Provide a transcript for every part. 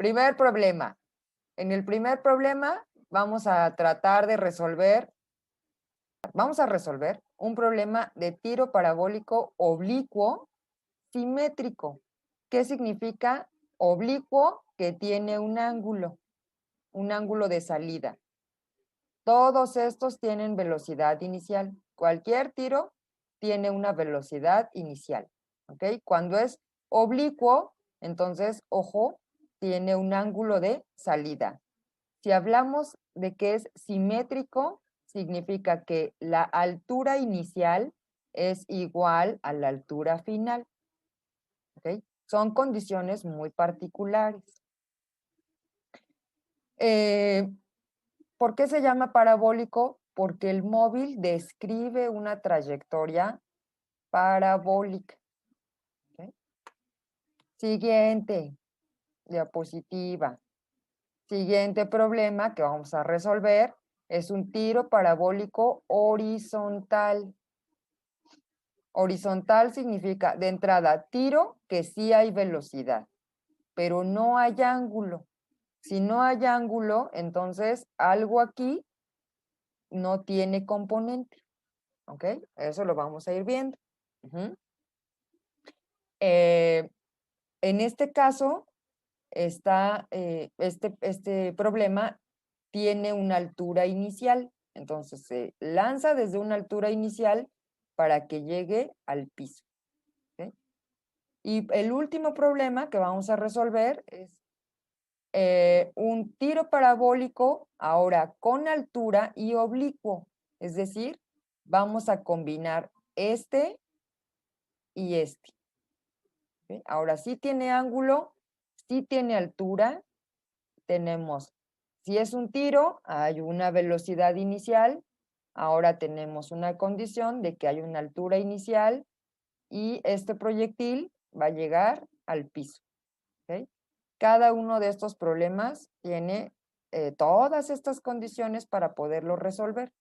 Primer problema. En el primer problema vamos a tratar de resolver, un problema de tiro parabólico oblicuo simétrico. ¿Qué significa oblicuo? Que tiene un ángulo de salida. Todos estos tienen velocidad inicial. Cualquier tiro tiene una velocidad inicial. ¿Ok? Cuando es oblicuo, entonces, ojo, tiene un ángulo de salida. Si hablamos de que es simétrico, significa que la altura inicial es igual a la altura final. ¿Ok? Son condiciones muy particulares. ¿Por qué se llama parabólico? Porque el móvil describe una trayectoria parabólica. ¿Ok? Siguiente diapositiva. Siguiente problema que vamos a resolver es un tiro parabólico horizontal. Horizontal significa, de entrada, tiro que sí hay velocidad, pero no hay ángulo. Si no hay ángulo, entonces algo aquí no tiene componente. ¿Ok? Eso lo vamos a ir viendo. En este caso, este problema tiene una altura inicial. Entonces, se lanza desde una altura inicial para que llegue al piso. ¿Ok? Y el último problema que vamos a resolver es un tiro parabólico ahora con altura y oblicuo. Es decir, vamos a combinar este y este. ¿Ok? Ahora sí tiene ángulo, sí tiene altura. Tenemos, si es un tiro, hay una velocidad inicial. Ahora tenemos una condición de que hay una altura inicial y este proyectil va a llegar al piso. ¿Ok? Cada uno de estos problemas tiene todas estas condiciones para poderlo resolver.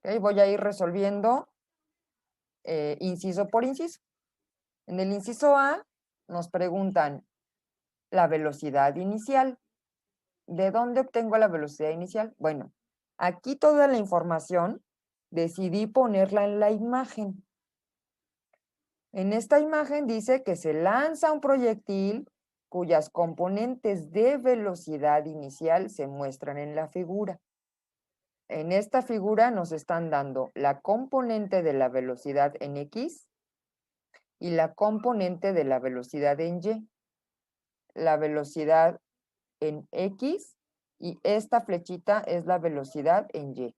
¿Ok? Voy a ir resolviendo inciso por inciso. En el inciso A nos preguntan la velocidad inicial. ¿De dónde obtengo la velocidad inicial? Bueno, aquí toda la información decidí ponerla en la imagen. En esta imagen dice que se lanza un proyectil cuyas componentes de velocidad inicial se muestran en la figura. En esta figura nos están dando la componente de la velocidad en X y la componente de la velocidad en Y. La velocidad en X y esta flechita es la velocidad en Y.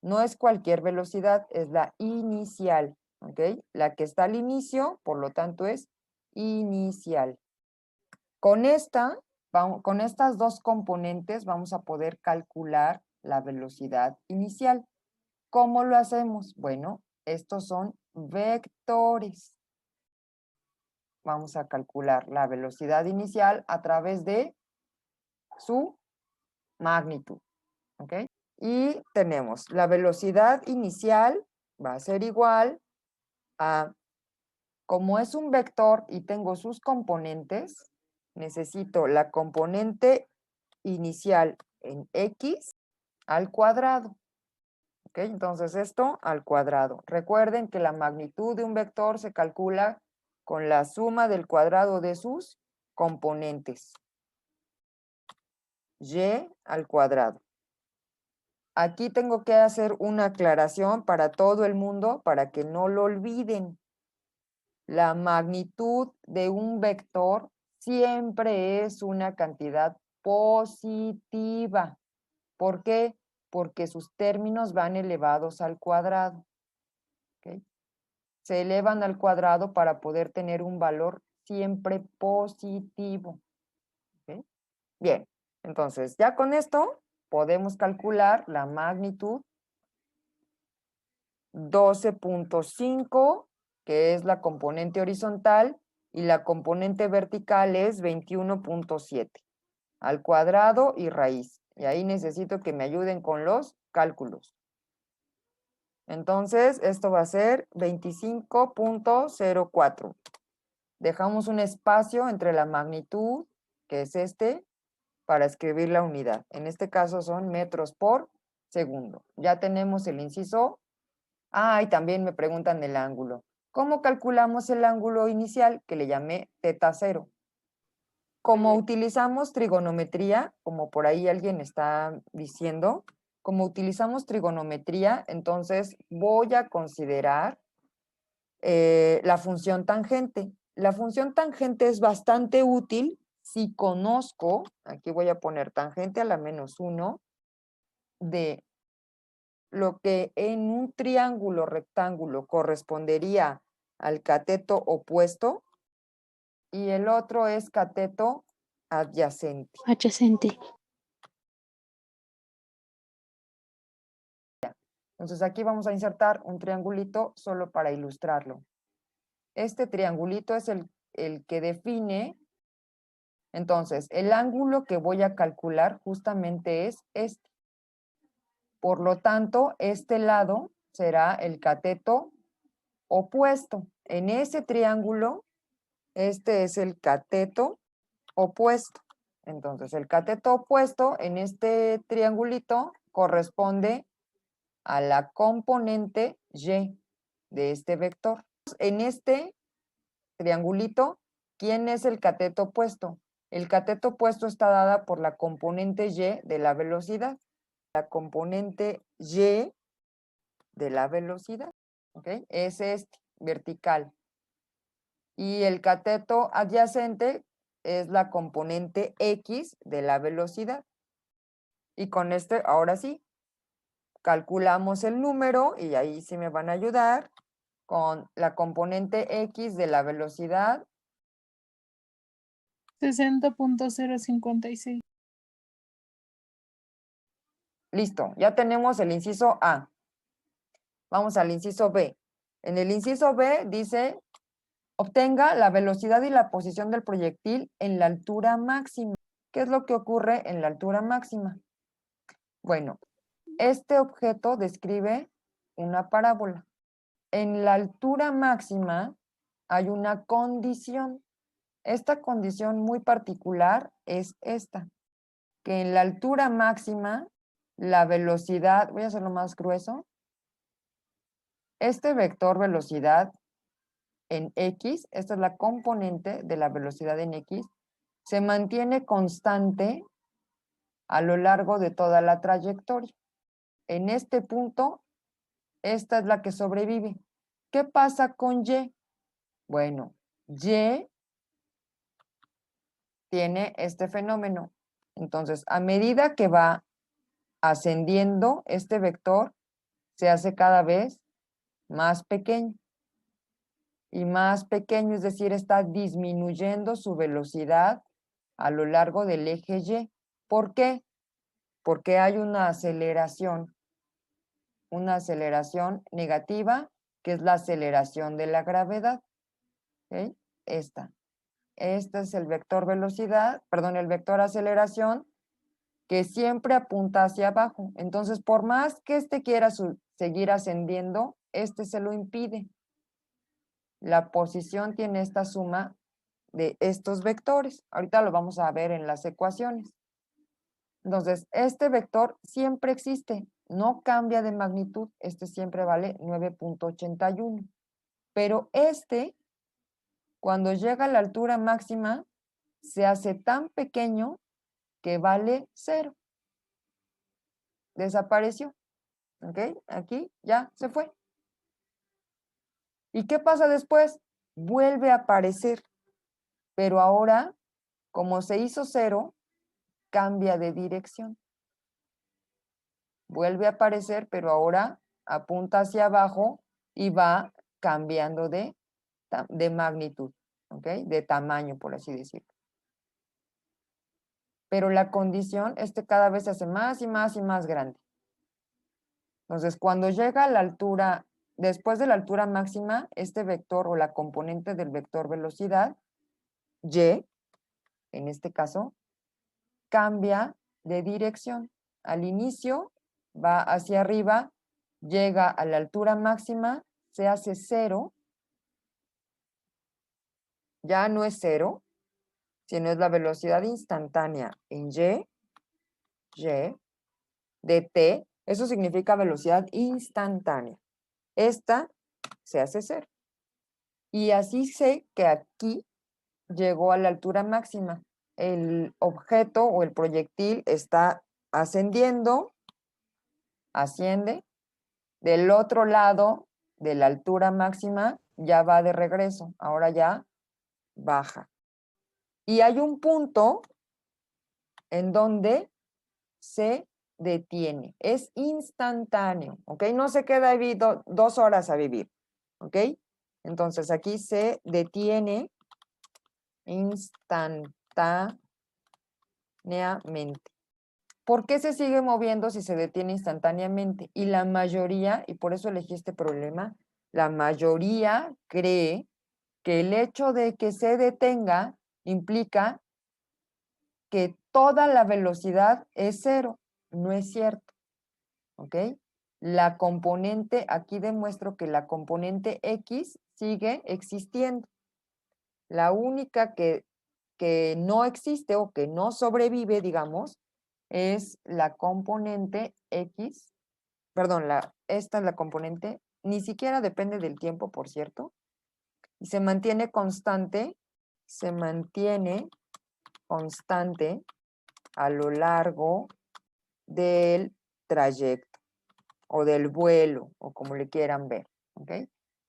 No es cualquier velocidad, es la inicial. ¿Ok? La que está al inicio, por lo tanto, es inicial. Con estas dos componentes vamos a poder calcular la velocidad inicial. ¿Cómo lo hacemos? Bueno, estos son vectores. Vamos a calcular la velocidad inicial a través de su magnitud. ¿Ok? Y tenemos la velocidad inicial va a ser igual a, como es un vector y tengo sus componentes, necesito la componente inicial en X al cuadrado. ¿Ok? Entonces esto al cuadrado. Recuerden que la magnitud de un vector se calcula con la suma del cuadrado de sus componentes. Y al cuadrado. Aquí tengo que hacer una aclaración para todo el mundo para que no lo olviden. La magnitud de un vector siempre es una cantidad positiva. ¿Por qué? Porque sus términos van elevados al cuadrado. ¿Ok? Se elevan al cuadrado para poder tener un valor siempre positivo. ¿Ok? Bien, entonces ya con esto podemos calcular la magnitud 12.5, que es la componente horizontal, y la componente vertical es 21.7, al cuadrado y raíz. Y ahí necesito que me ayuden con los cálculos. Entonces, esto va a ser 25.04. Dejamos un espacio entre la magnitud que es este, para escribir la unidad. En este caso son metros por segundo. Ya tenemos el inciso. Ah, y también me preguntan el ángulo. ¿Cómo calculamos el ángulo inicial? Que le llamé teta cero. Como utilizamos trigonometría, como por ahí alguien está diciendo, como utilizamos trigonometría, entonces voy a considerar la función tangente. La función tangente es bastante útil si conozco, aquí voy a poner tangente a la -1, de lo que en un triángulo rectángulo correspondería al cateto opuesto y el otro es cateto adyacente. Adyacente. Entonces aquí vamos a insertar un triangulito solo para ilustrarlo. Este triangulito es el que define, entonces, el ángulo que voy a calcular justamente es este. Por lo tanto, este lado será el cateto opuesto. En ese triángulo, este es el cateto opuesto. Entonces, el cateto opuesto en este triangulito corresponde a la componente y de este vector. En este triangulito, ¿quién es el cateto opuesto? El cateto opuesto está dada por la componente y de la velocidad. La componente y de la velocidad, ¿ok? Es este, vertical. Y el cateto adyacente es la componente x de la velocidad. Y con este, ahora sí, calculamos el número y ahí sí me van a ayudar con la componente x de la velocidad. 60.056. Listo, ya tenemos el inciso A. Vamos al inciso B. En el inciso B dice, obtenga la velocidad y la posición del proyectil en la altura máxima. ¿Qué es lo que ocurre en la altura máxima? Bueno, este objeto describe una parábola. En la altura máxima hay una condición. Esta condición muy particular es esta, que en la altura máxima la velocidad, voy a hacerlo más grueso, este vector velocidad en X, esta es la componente de la velocidad en X, se mantiene constante a lo largo de toda la trayectoria. En este punto, esta es la que sobrevive. ¿Qué pasa con Y? Bueno, Y tiene este fenómeno. Entonces, a medida que va ascendiendo, este vector se hace cada vez más pequeño. Y más pequeño, es decir, está disminuyendo su velocidad a lo largo del eje Y. ¿Por qué? Porque hay una aceleración negativa, que es la aceleración de la gravedad. ¿Ok? Esta es el vector velocidad, perdón, el vector aceleración, que siempre apunta hacia abajo. Entonces, por más que este quiera seguir ascendiendo, este se lo impide. La posición tiene esta suma de estos vectores. Ahorita lo vamos a ver en las ecuaciones. Entonces, este vector siempre existe, no cambia de magnitud, este siempre vale 9.81. Pero este, cuando llega a la altura máxima, se hace tan pequeño que vale 0. Desapareció. ¿Ok? Aquí ya se fue. ¿Y qué pasa después? Vuelve a aparecer, pero ahora, como se hizo 0, cambia de dirección. Vuelve a aparecer, pero ahora apunta hacia abajo y va cambiando de magnitud, ¿ok? De tamaño, por así decirlo. Pero la condición, cada vez se hace más y más y más grande. Entonces, cuando llega a la altura, después de la altura máxima, este vector o la componente del vector velocidad, y, en este caso, cambia de dirección. Al inicio va hacia arriba, llega a la altura máxima, se hace 0, ya no es 0, sino es la velocidad instantánea en y de t. Eso significa velocidad instantánea. Esta se hace 0. Y así sé que aquí llegó a la altura máxima. El objeto o el proyectil está ascendiendo, asciende. Del otro lado de la altura máxima ya va de regreso. Ahora ya baja. Y hay un punto en donde se detiene. Es instantáneo, ¿ok? No se queda ahí 2 horas a vivir, ¿ok? Entonces aquí se detiene instantáneamente. ¿Por qué se sigue moviendo si se detiene instantáneamente? Y la mayoría, y por eso elegí este problema, la mayoría cree que el hecho de que se detenga implica que toda la velocidad es 0. No es cierto, ¿ok? La componente, aquí demuestro que la componente X sigue existiendo. La única que no existe o que no sobrevive, digamos, es la componente X, perdón, esta es la componente, ni siquiera depende del tiempo, por cierto, y se mantiene constante a lo largo del trayecto o del vuelo, o como le quieran ver, ¿ok?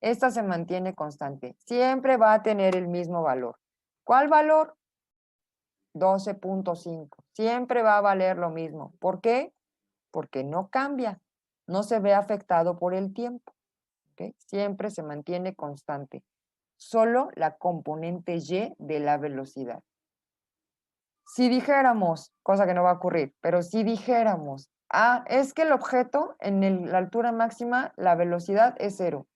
Esta se mantiene constante, siempre va a tener el mismo valor. ¿Cuál valor? 12.5. Siempre va a valer lo mismo. ¿Por qué? Porque no cambia, no se ve afectado por el tiempo. ¿Okay? Siempre se mantiene constante. Solo la componente y de la velocidad. Si dijéramos, cosa que no va a ocurrir, pero si dijéramos, es que el objeto en la altura máxima, la velocidad es 0.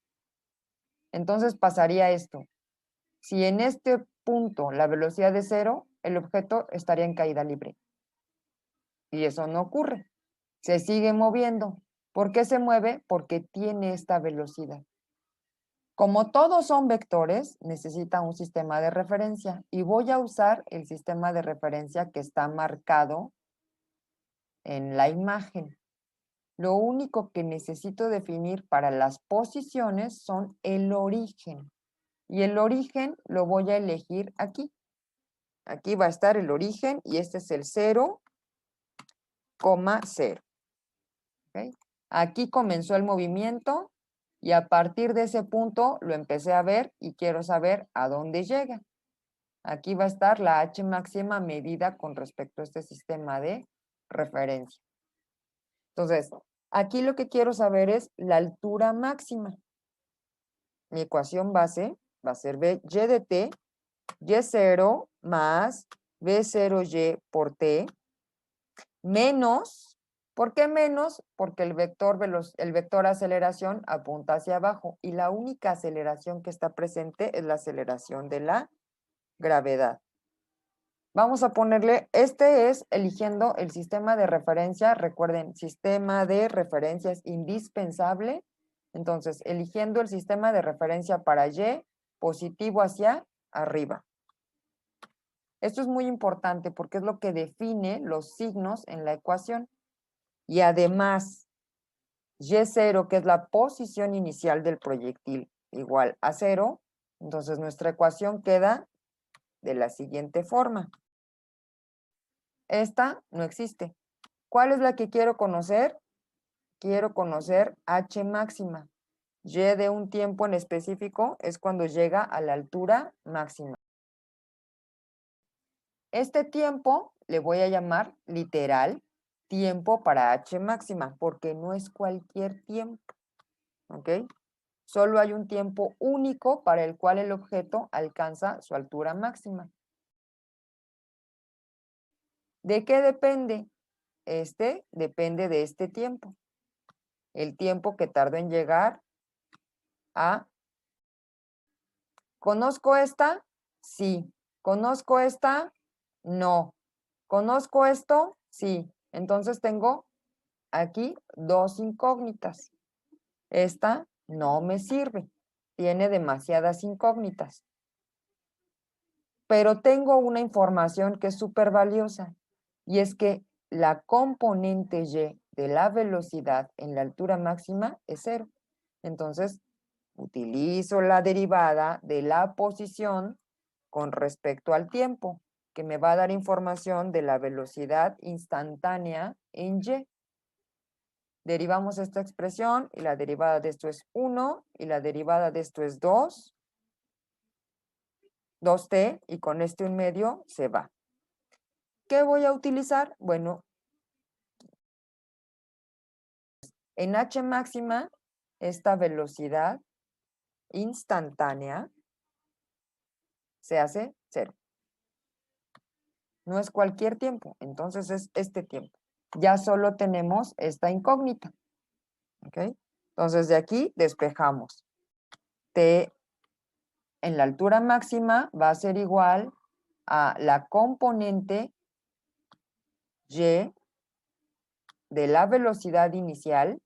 Entonces pasaría esto. Si en este punto la velocidad es 0, el objeto estaría en caída libre. Y eso no ocurre. Se sigue moviendo. ¿Por qué se mueve? Porque tiene esta velocidad. Como todos son vectores, necesita un sistema de referencia. Y voy a usar el sistema de referencia que está marcado en la imagen. Lo único que necesito definir para las posiciones son el origen. Y el origen lo voy a elegir aquí. Aquí va a estar el origen y este es el 0,0. ¿Okay? Aquí comenzó el movimiento y a partir de ese punto lo empecé a ver y quiero saber a dónde llega. Aquí va a estar la H máxima medida con respecto a este sistema de referencia. Entonces, aquí lo que quiero saber es la altura máxima. Mi ecuación base va a ser y de t, y0 más b0y por t, menos, ¿por qué menos? Porque el vector aceleración apunta hacia abajo y la única aceleración que está presente es la aceleración de la gravedad. Vamos a ponerle, este es eligiendo el sistema de referencia. Recuerden, sistema de referencia es indispensable. Entonces, eligiendo el sistema de referencia para y, positivo hacia arriba. Esto es muy importante porque es lo que define los signos en la ecuación. Y además, y0, que es la posición inicial del proyectil, igual a 0, entonces nuestra ecuación queda de la siguiente forma. Esta no existe. ¿Cuál es la que quiero conocer? Quiero conocer H máxima. Y de un tiempo en específico es cuando llega a la altura máxima. Este tiempo le voy a llamar literal tiempo para H máxima, porque no es cualquier tiempo. ¿Ok? Solo hay un tiempo único para el cual el objeto alcanza su altura máxima. ¿De qué depende? Este depende de este tiempo. El tiempo que tardó en llegar a... ¿Conozco esta? Sí. ¿Conozco esta? No. ¿Conozco esto? Sí. Entonces tengo aquí dos incógnitas. Esta no me sirve. Tiene demasiadas incógnitas. pero tengo una información que es súper valiosa, y es que la componente y de la velocidad en la altura máxima es 0. Entonces, utilizo la derivada de la posición con respecto al tiempo, que me va a dar información de la velocidad instantánea en y. Derivamos esta expresión y la derivada de esto es 1 y la derivada de esto es 2t, y con este 1/2 se va. ¿Qué voy a utilizar? Bueno, en h máxima, esta velocidad instantánea se hace 0. No es cualquier tiempo, entonces es este tiempo. Ya solo tenemos esta incógnita. ¿Ok? Entonces de aquí despejamos. T en la altura máxima va a ser igual a la componente y de la velocidad inicial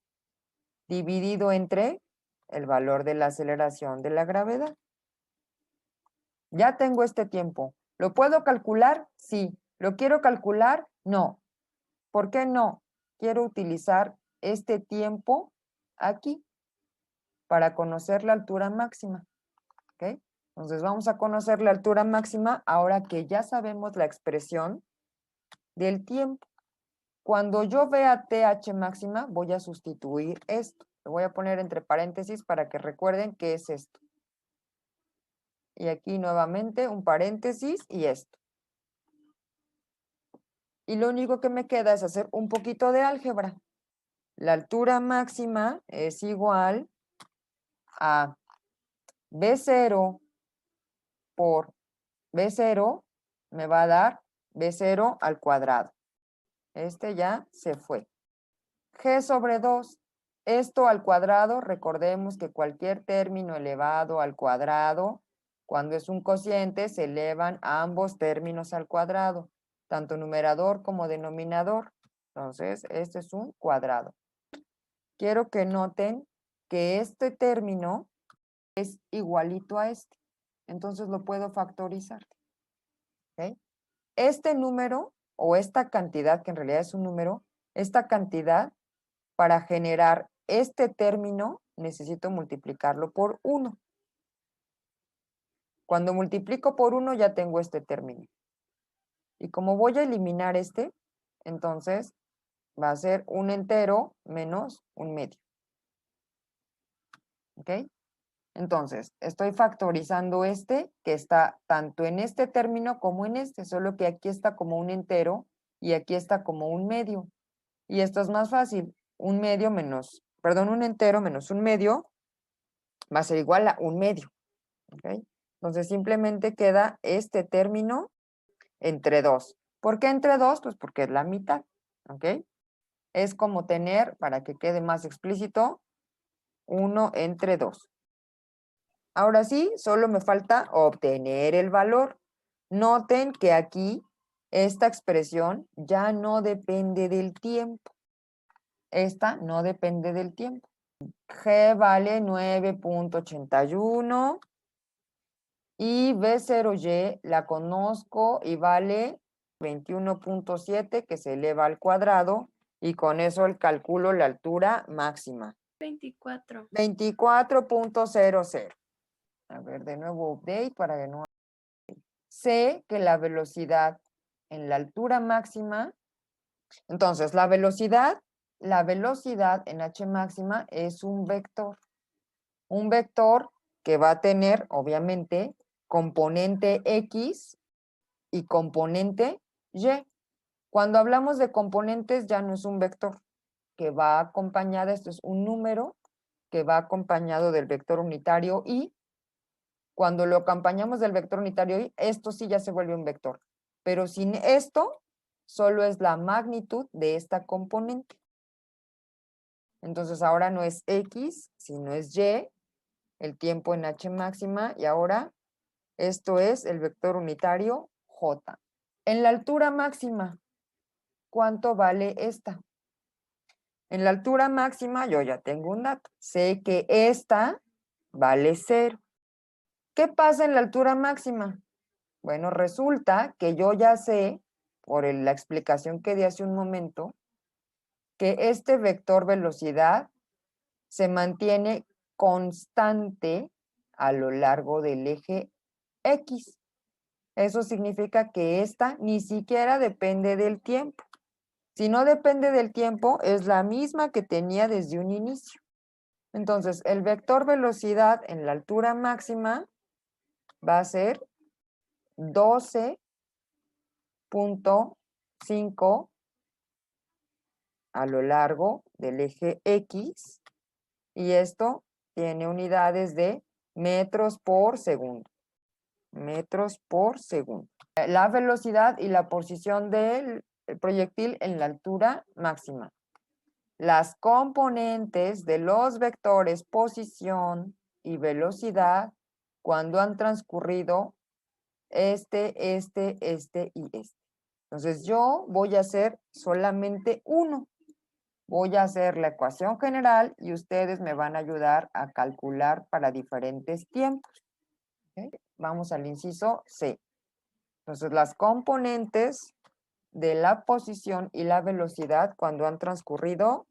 dividido entre el valor de la aceleración de la gravedad. Ya tengo este tiempo. ¿Lo puedo calcular? Sí. ¿Lo quiero calcular? No. ¿Por qué no? Quiero utilizar este tiempo aquí para conocer la altura máxima. ¿Ok? Entonces vamos a conocer la altura máxima ahora que ya sabemos la expresión del tiempo. Cuando yo vea TH máxima, voy a sustituir esto. Lo voy a poner entre paréntesis para que recuerden qué es esto. Y aquí nuevamente un paréntesis y esto. Y lo único que me queda es hacer un poquito de álgebra. La altura máxima es igual a B0 por B0, me va a dar B0 al cuadrado. Este ya se fue. G sobre 2. Esto al cuadrado, recordemos que cualquier término elevado al cuadrado, cuando es un cociente, se elevan ambos términos al cuadrado, tanto numerador como denominador. Entonces, este es un cuadrado. Quiero que noten que este término es igualito a este. Entonces lo puedo factorizar. ¿Ok? Este número o esta cantidad, que en realidad es un número, esta cantidad, para generar este término, necesito multiplicarlo por 1. Cuando multiplico por 1 ya tengo este término. Y como voy a eliminar este, entonces va a ser un entero menos un medio. ¿Ok? Entonces, estoy factorizando este, que está tanto en este término como en este, solo que aquí está como un entero y aquí está como un medio. Y esto es más fácil. Un entero menos un medio va a ser igual a un medio. ¿Ok? Entonces, simplemente queda este término entre 2. ¿Por qué entre 2? Pues porque es la mitad. ¿Ok? Es como tener, para que quede más explícito, 1 entre 2. Ahora sí, solo me falta obtener el valor. Noten que aquí esta expresión ya no depende del tiempo. Esta no depende del tiempo. G vale 9.81 y B0Y la conozco y vale 21.7 que se eleva al cuadrado y con eso calculo la altura máxima. 24. 24.00. A ver, de nuevo update para que no... Sé que la velocidad en la altura máxima, entonces la velocidad en h máxima es un vector. Un vector que va a tener, obviamente, componente X y componente Y. Cuando hablamos de componentes ya no es un vector que va acompañado, esto es un número que va acompañado del vector unitario y cuando lo acompañamos del vector unitario y, esto sí ya se vuelve un vector. Pero sin esto, solo es la magnitud de esta componente. Entonces ahora no es X, sino es Y, el tiempo en H máxima, y ahora esto es el vector unitario J. En la altura máxima, ¿cuánto vale esta? En la altura máxima yo ya tengo un dato. Sé que esta vale 0. ¿Qué pasa en la altura máxima? Bueno, resulta que yo ya sé, por la explicación que di hace un momento, que este vector velocidad se mantiene constante a lo largo del eje X. Eso significa que esta ni siquiera depende del tiempo. Si no depende del tiempo, es la misma que tenía desde un inicio. Entonces, el vector velocidad en la altura máxima va a ser 12.5 a lo largo del eje X, y esto tiene unidades de metros por segundo. Metros por segundo. La velocidad y la posición del proyectil en la altura máxima. Las componentes de los vectores posición y velocidad cuando han transcurrido este y este. Entonces yo voy a hacer solamente uno. Voy a hacer la ecuación general y ustedes me van a ayudar a calcular para diferentes tiempos. ¿Okay? Vamos al inciso C. Entonces las componentes de la posición y la velocidad cuando han transcurrido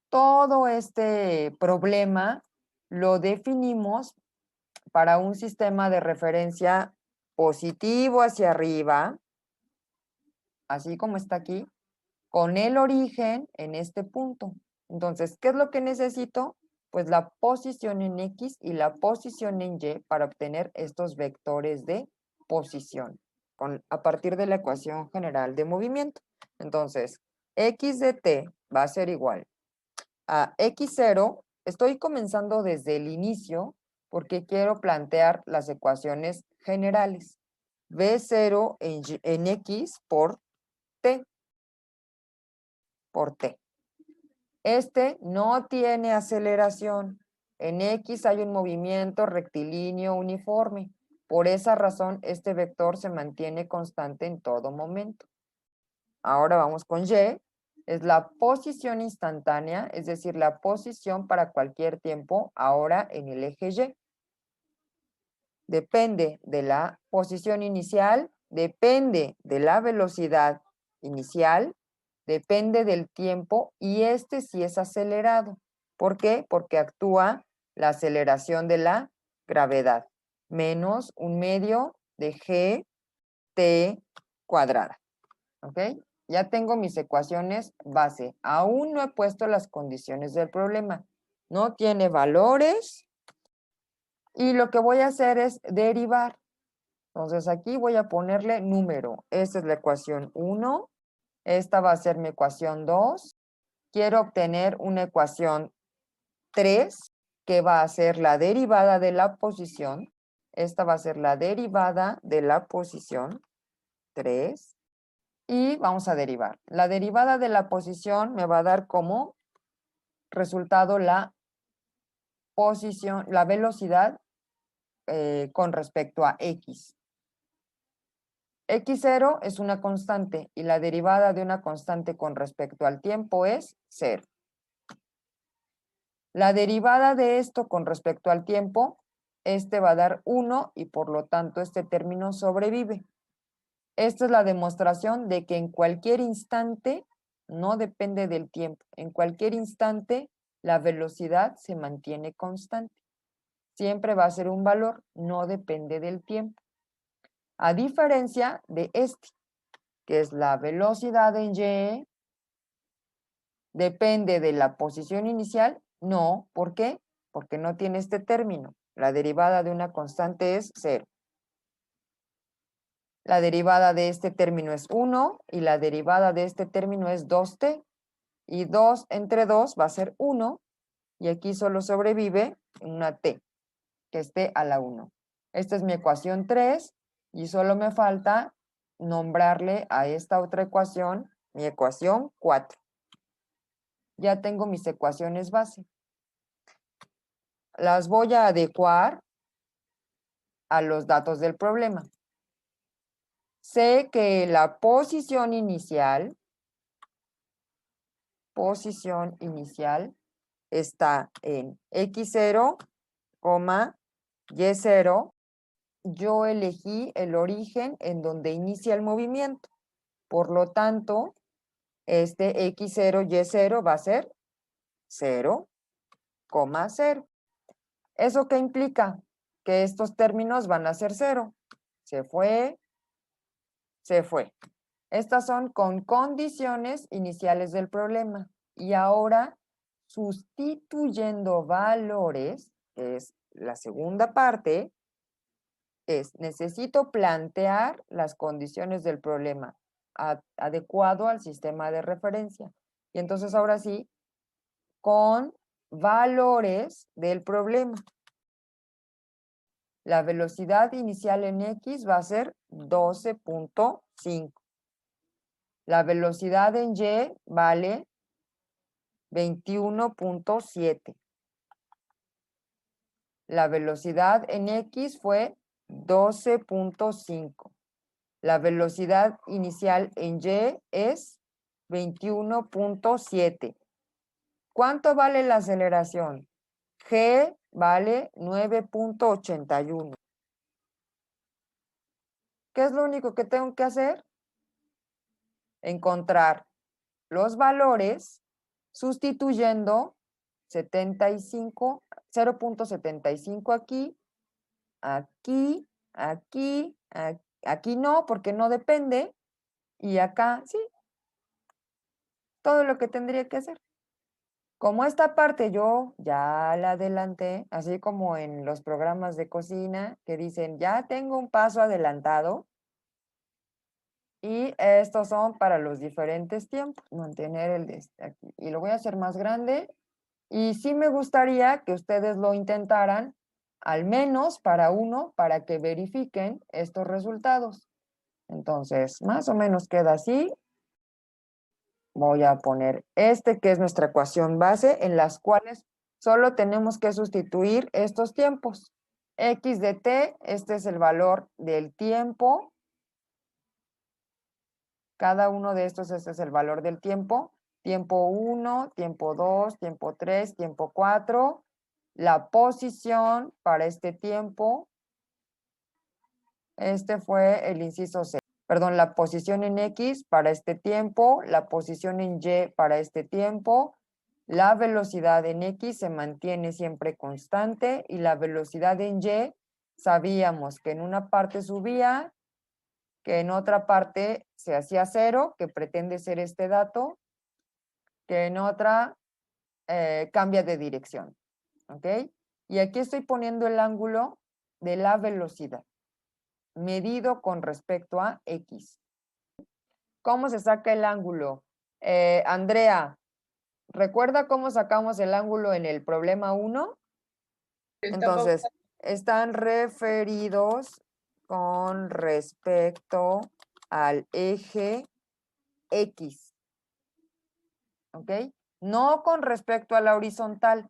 todo este problema lo definimos para un sistema de referencia positivo hacia arriba, así como está aquí, con el origen en este punto. Entonces, ¿qué es lo que necesito? Pues la posición en X y la posición en Y para obtener estos vectores de posición a partir de la ecuación general de movimiento. Entonces, X de T va a ser igual a X0. Estoy comenzando desde el inicio porque quiero plantear las ecuaciones generales. V0 en X por T. Por T. Este no tiene aceleración. En X hay un movimiento rectilíneo uniforme. Por esa razón, este vector se mantiene constante en todo momento. Ahora vamos con Y. Es la posición instantánea, es decir, la posición para cualquier tiempo ahora en el eje Y. Depende de la posición inicial, depende de la velocidad inicial, depende del tiempo y este sí es acelerado. ¿Por qué? Porque actúa la aceleración de la gravedad menos un medio de gt cuadrada. ¿Ok? Ya tengo mis ecuaciones base. Aún no he puesto las condiciones del problema. No tiene valores y lo que voy a hacer es derivar. Entonces aquí voy a ponerle número. Esta es la ecuación 1. Esta va a ser mi ecuación 2. Quiero obtener una ecuación 3, que va a ser la derivada de la posición. Esta va a ser la derivada de la posición 3. Y vamos a derivar. La derivada de la posición me va a dar como resultado la posición, la velocidad con respecto a X. X0 es una constante y la derivada de una constante con respecto al tiempo es 0. La derivada de esto con respecto al tiempo, este va a dar 1 y por lo tanto este término sobrevive. Esta es la demostración de que en cualquier instante, no depende del tiempo, en cualquier instante la velocidad se mantiene constante. Siempre va a ser un valor, no depende del tiempo. A diferencia de este, que es la velocidad en Y, depende de la posición inicial. No, ¿por qué? Porque no tiene este término. La derivada de una constante es 0. La derivada de este término es 1 y la derivada de este término es 2t. Y 2 entre 2 va a ser 1 y aquí solo sobrevive una t, que esté a la 1. Esta es mi ecuación 3 y solo me falta nombrarle a esta otra ecuación mi ecuación 4. Ya tengo mis ecuaciones base. Las voy a adecuar a los datos del problema. Sé que la posición inicial está en X0, Y0 yo elegí el origen en donde inicia el movimiento. Por lo tanto, este x0, y0 va a ser 0,0. ¿Eso qué implica? Que estos términos van a ser 0. Se fue, se fue. Estas son con condiciones iniciales del problema. Y ahora, sustituyendo valores, que es la segunda parte, necesito plantear las condiciones del problema adecuado al sistema de referencia. Y entonces ahora sí, con valores del problema. La velocidad inicial en X va a ser 12.5. La velocidad en Y vale 21.7. La velocidad en X fue 12.5. La velocidad inicial en Y es 21.7. ¿Cuánto vale la aceleración? G vale 9.81. ¿Qué es lo único que tengo que hacer? Encontrar los valores sustituyendo 75, 0.75 aquí, aquí, aquí, aquí no, porque no depende, y acá sí. Todo lo que tendría que hacer. Como esta parte yo ya la adelanté, así como en los programas de cocina que dicen, ya tengo un paso adelantado, y estos son para los diferentes tiempos, mantener el de este aquí. Y lo voy a hacer más grande, y sí me gustaría que ustedes lo intentaran, al menos para uno, para que verifiquen estos resultados. Entonces, más o menos queda así. Voy a poner este, que es nuestra ecuación base, en las cuales solo tenemos que sustituir estos tiempos. X de t, este es el valor del tiempo. Cada uno de estos, este es el valor del tiempo. Tiempo 1, tiempo 2, tiempo 3, tiempo 4. La posición para este tiempo. Este fue el inciso C. Perdón, la posición en X para este tiempo, la posición en Y para este tiempo, la velocidad en X se mantiene siempre constante y la velocidad en Y sabíamos que en una parte subía, que en otra parte se hacía 0, que pretende ser este dato, que en otra cambia de dirección. ¿Ok? Y aquí estoy poniendo el ángulo de la velocidad, medido con respecto a X. ¿Cómo se saca el ángulo? Andrea, ¿recuerda cómo sacamos el ángulo en el problema 1? Entonces, están referidos con respecto al eje X. ¿Ok? No con respecto a la horizontal.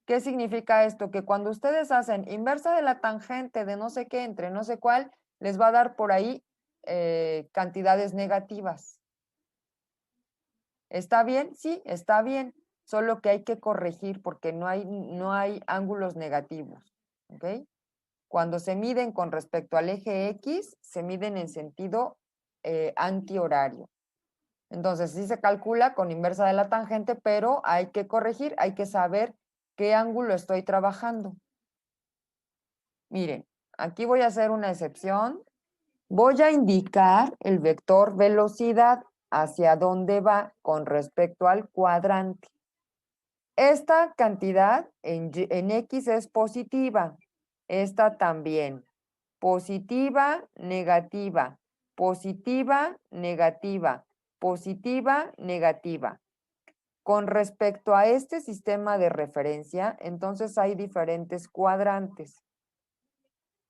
¿Qué significa esto? Que cuando ustedes hacen inversa de la tangente de no sé qué entre no sé cuál, les va a dar por ahí cantidades negativas. ¿Está bien? Sí, está bien. Solo que hay que corregir porque no hay ángulos negativos. ¿Ok? Cuando se miden con respecto al eje X, se miden en sentido antihorario. Entonces, sí se calcula con inversa de la tangente, pero hay que corregir, hay que saber qué ángulo estoy trabajando. Miren, aquí voy a hacer una excepción. Voy a indicar el vector velocidad hacia dónde va con respecto al cuadrante. Esta cantidad en X es positiva. Esta también. Positiva, negativa. Positiva, negativa. Positiva, negativa. Con respecto a este sistema de referencia, entonces hay diferentes cuadrantes.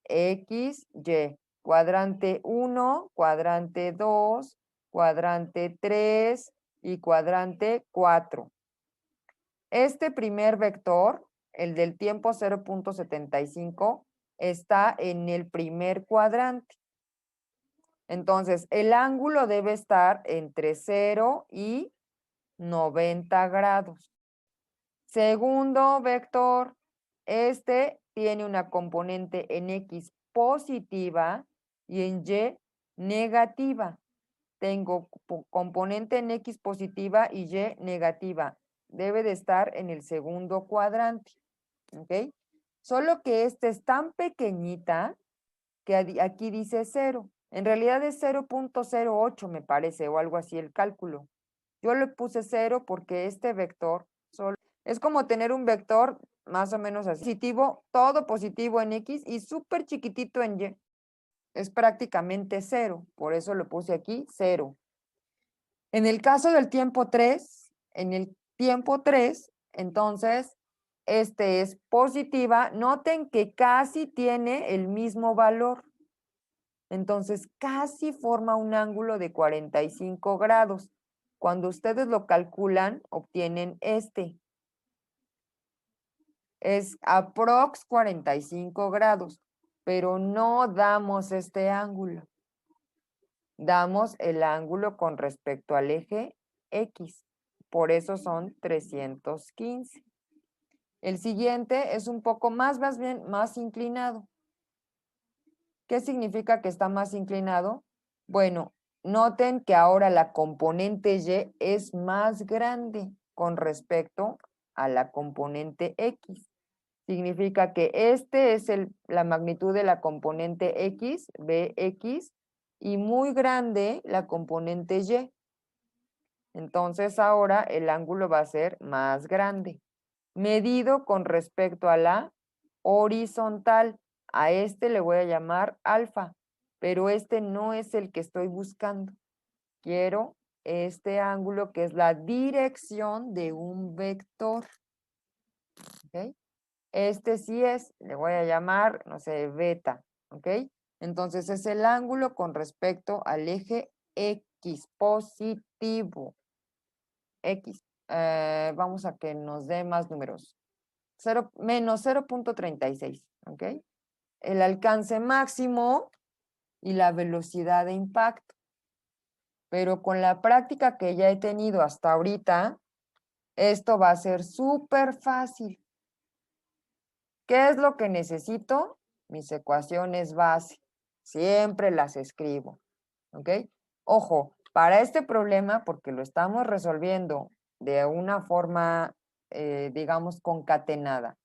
X, Y. Cuadrante 1, cuadrante 2, cuadrante 3 y cuadrante 4. Este primer vector, el del tiempo 0.75, está en el primer cuadrante. Entonces, el ángulo debe estar entre 0 y 90 grados. Segundo vector, este tiene una componente en X positiva y en Y negativa. Tengo componente en X positiva y Y negativa. Debe de estar en el segundo cuadrante. ¿Ok? Solo que esta es tan pequeñita que aquí dice 0. En realidad es 0.08 me parece, o algo así el cálculo. Yo le puse 0 porque este vector solo es como tener un vector más o menos así. Positivo, todo positivo en X y súper chiquitito en Y. Es prácticamente 0, por eso lo puse aquí 0. En el caso del tiempo 3, en el tiempo 3, entonces, este es positiva. Noten que casi tiene el mismo valor. Entonces, casi forma un ángulo de 45 grados. Cuando ustedes lo calculan, obtienen este. Es aprox 45 grados, pero no damos este ángulo. Damos el ángulo con respecto al eje X. Por eso son 315. El siguiente es un poco más bien, más inclinado. ¿Qué significa que está más inclinado? Bueno, noten que ahora la componente Y es más grande con respecto a la componente X. Significa que este es la magnitud de la componente X, Bx, y muy grande la componente Y. Entonces ahora el ángulo va a ser más grande, medido con respecto a la horizontal. A este le voy a llamar alfa, pero este no es el que estoy buscando. Quiero este ángulo que es la dirección de un vector. ¿Ok? Este sí es, le voy a llamar, no sé, beta. ¿Ok? Entonces es el ángulo con respecto al eje X positivo. X. Vamos a que nos dé más números. Menos 0.36, ¿ok? El alcance máximo y la velocidad de impacto. Pero con la práctica que ya he tenido hasta ahorita, esto va a ser súper fácil. ¿Qué es lo que necesito? Mis ecuaciones base. Siempre las escribo, ¿ok? Ojo, para este problema, porque lo estamos resolviendo de una forma, digamos, concatenada,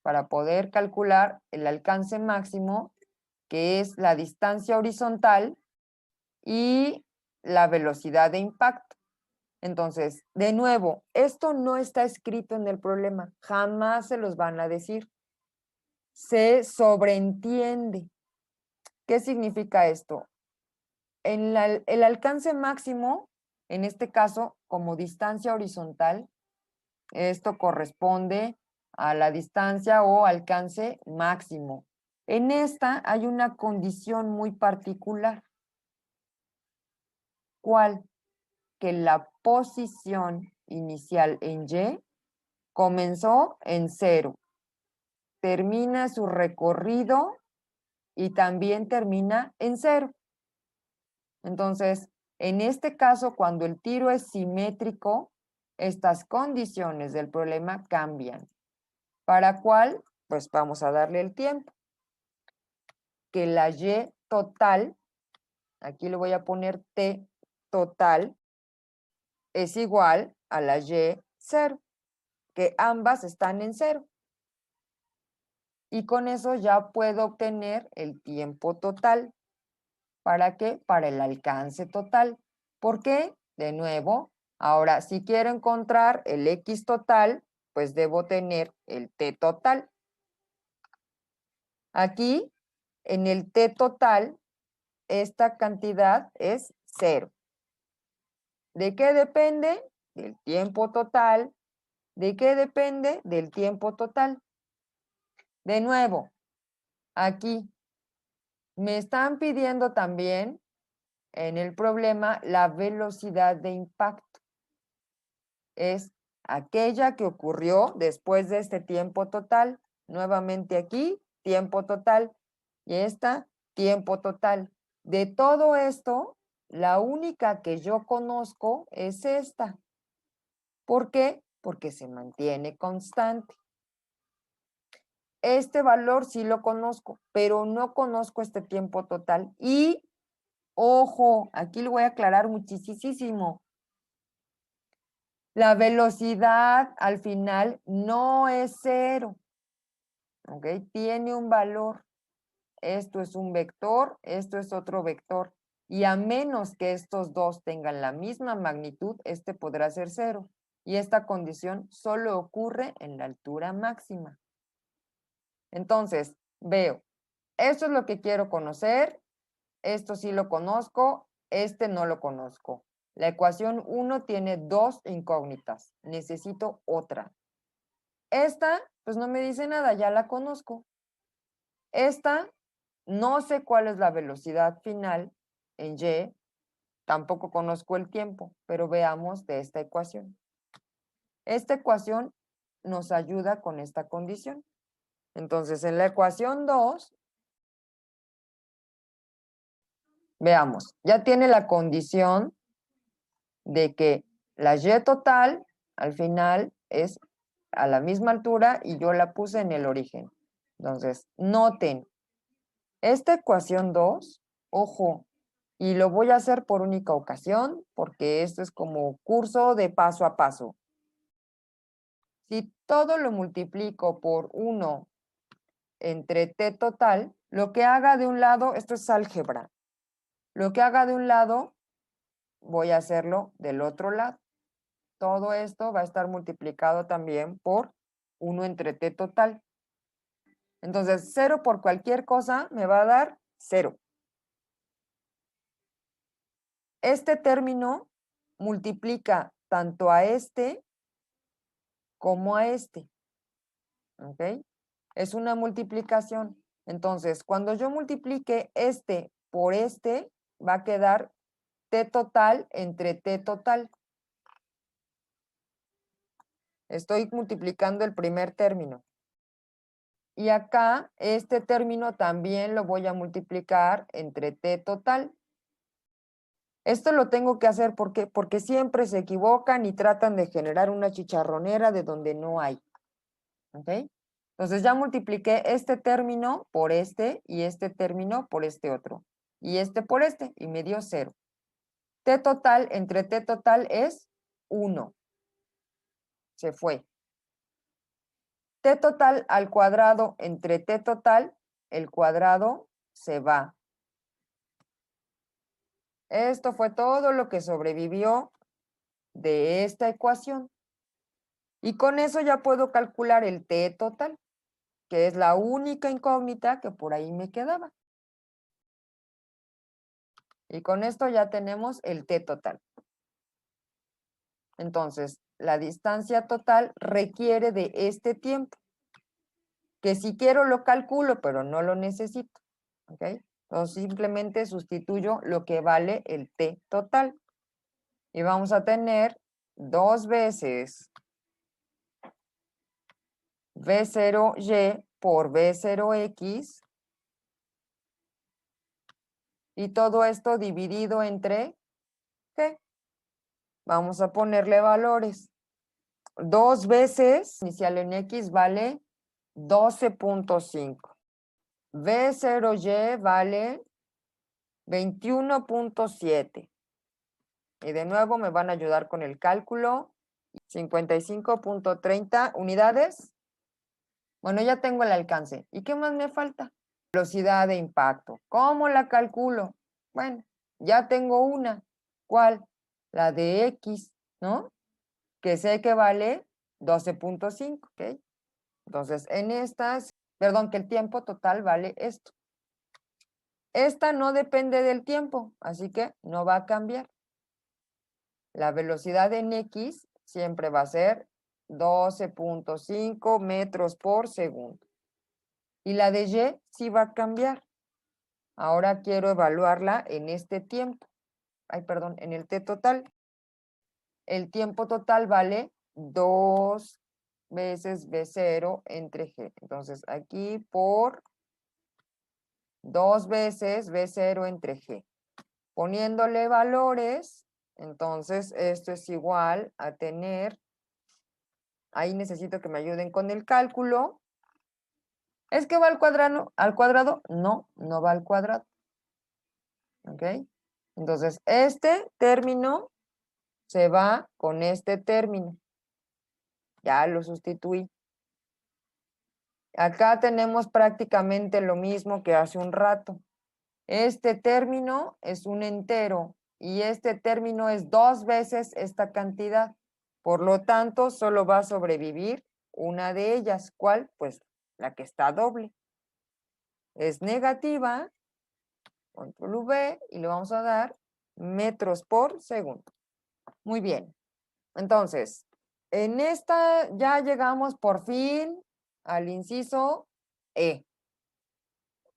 para poder calcular el alcance máximo, que es la distancia horizontal y la velocidad de impacto. Entonces, de nuevo, esto no está escrito en el problema, jamás se los van a decir. Se sobreentiende. ¿Qué significa esto? El alcance máximo, en este caso, como distancia horizontal, esto corresponde a la distancia o alcance máximo. En esta hay una condición muy particular. ¿Cuál? Que la posición inicial en Y comenzó en 0, termina su recorrido y también termina en 0. Entonces, en este caso, cuando el tiro es simétrico, estas condiciones del problema cambian. ¿Para cuál? Pues vamos a darle el tiempo. Que la Y total, aquí le voy a poner T total, es igual a la Y 0, que ambas están en 0. Y con eso ya puedo obtener el tiempo total. ¿Para qué? Para el alcance total. ¿Por qué? De nuevo, ahora si quiero encontrar el X total, pues debo tener el T total. Aquí, en el T total, esta cantidad es 0. ¿De qué depende? Del tiempo total. ¿De qué depende? Del tiempo total. De nuevo, aquí me están pidiendo también en el problema la velocidad de impacto. Es aquella que ocurrió después de este tiempo total. Nuevamente aquí, tiempo total. Y esta, tiempo total. De todo esto, la única que yo conozco es esta. ¿Por qué? Porque se mantiene constante. este valor sí lo conozco, pero no conozco este tiempo total. Y, ojo, aquí lo voy a aclarar muchísimo. La velocidad al final no es 0, ¿ok? Tiene un valor. Esto es un vector, esto es otro vector. Y a menos que estos dos tengan la misma magnitud, este podrá ser 0. Y esta condición solo ocurre en la altura máxima. Entonces, veo, esto es lo que quiero conocer, esto sí lo conozco, este no lo conozco. La ecuación 1 tiene dos incógnitas, necesito otra. Esta, pues no me dice nada, ya la conozco. Esta, no sé cuál es la velocidad final en y, tampoco conozco el tiempo, pero veamos de esta ecuación. Esta ecuación nos ayuda con esta condición. Entonces, en la ecuación 2, veamos, ya tiene la condición de que la y total al final es a la misma altura y yo la puse en el origen. Entonces, noten, esta ecuación 2, ojo, y lo voy a hacer por única ocasión porque esto es como curso de paso a paso. Si todo lo multiplico por 1 entre t total, lo que haga de un lado, esto es álgebra, lo que haga de un lado, voy a hacerlo del otro lado. Todo esto va a estar multiplicado también por 1 entre t total. Entonces, 0 por cualquier cosa me va a dar 0. Este término multiplica tanto a este como a este. ¿Ok? Es una multiplicación. Entonces, cuando yo multiplique este por este, va a quedar t total entre t total. Estoy multiplicando el primer término. Y acá, este término también lo voy a multiplicar entre t total. Esto lo tengo que hacer porque siempre se equivocan y tratan de generar una chicharronera de donde no hay. ¿Ok? Entonces ya multipliqué este término por este y este término por este otro. Y este por este y me dio 0. T total entre T total es 1. Se fue. T total al cuadrado entre T total, el cuadrado se va. Esto fue todo lo que sobrevivió de esta ecuación. Y con eso ya puedo calcular el T total, que es la única incógnita que por ahí me quedaba. Y con esto ya tenemos el T total. Entonces, la distancia total requiere de este tiempo, que si quiero lo calculo, pero no lo necesito. ¿Ok? Entonces, simplemente sustituyo lo que vale el T total. Y vamos a tener 2 veces V0y por V0x. Y todo esto dividido entre ¿qué? Vamos a ponerle valores. 2 veces inicial en x vale 12.5. V0y vale 21.7. Y de nuevo me van a ayudar con el cálculo. 55.30 unidades. Bueno, ya tengo el alcance. ¿Y qué más me falta? Velocidad de impacto. ¿Cómo la calculo? Bueno, ya tengo una. ¿Cuál? La de X, ¿no? Que sé que vale 12.5, ¿ok? Entonces, en estas, perdón, que el tiempo total vale esto. Esta no depende del tiempo, así que no va a cambiar. La velocidad en X siempre va a ser 12.5 metros por segundo. Y la de Y sí va a cambiar. Ahora quiero evaluarla en este tiempo. Ay, perdón, en el T total. El tiempo total vale 2 veces V0 entre G. Entonces, aquí por 2 veces V0 entre G. Poniéndole valores, entonces esto es igual a tener, ahí necesito que me ayuden con el cálculo, ¿Es que va al cuadrado? No, no va al cuadrado. ¿Ok? Entonces, este término se va con este término. Ya lo sustituí. Acá tenemos prácticamente lo mismo que hace un rato. Este término es un entero y este término es 2 veces esta cantidad. Por lo tanto, solo va a sobrevivir una de ellas. ¿Cuál? Pues la que está doble. Es negativa, control V, y le vamos a dar metros por segundo. Muy bien. Entonces, en esta ya llegamos por fin al inciso E.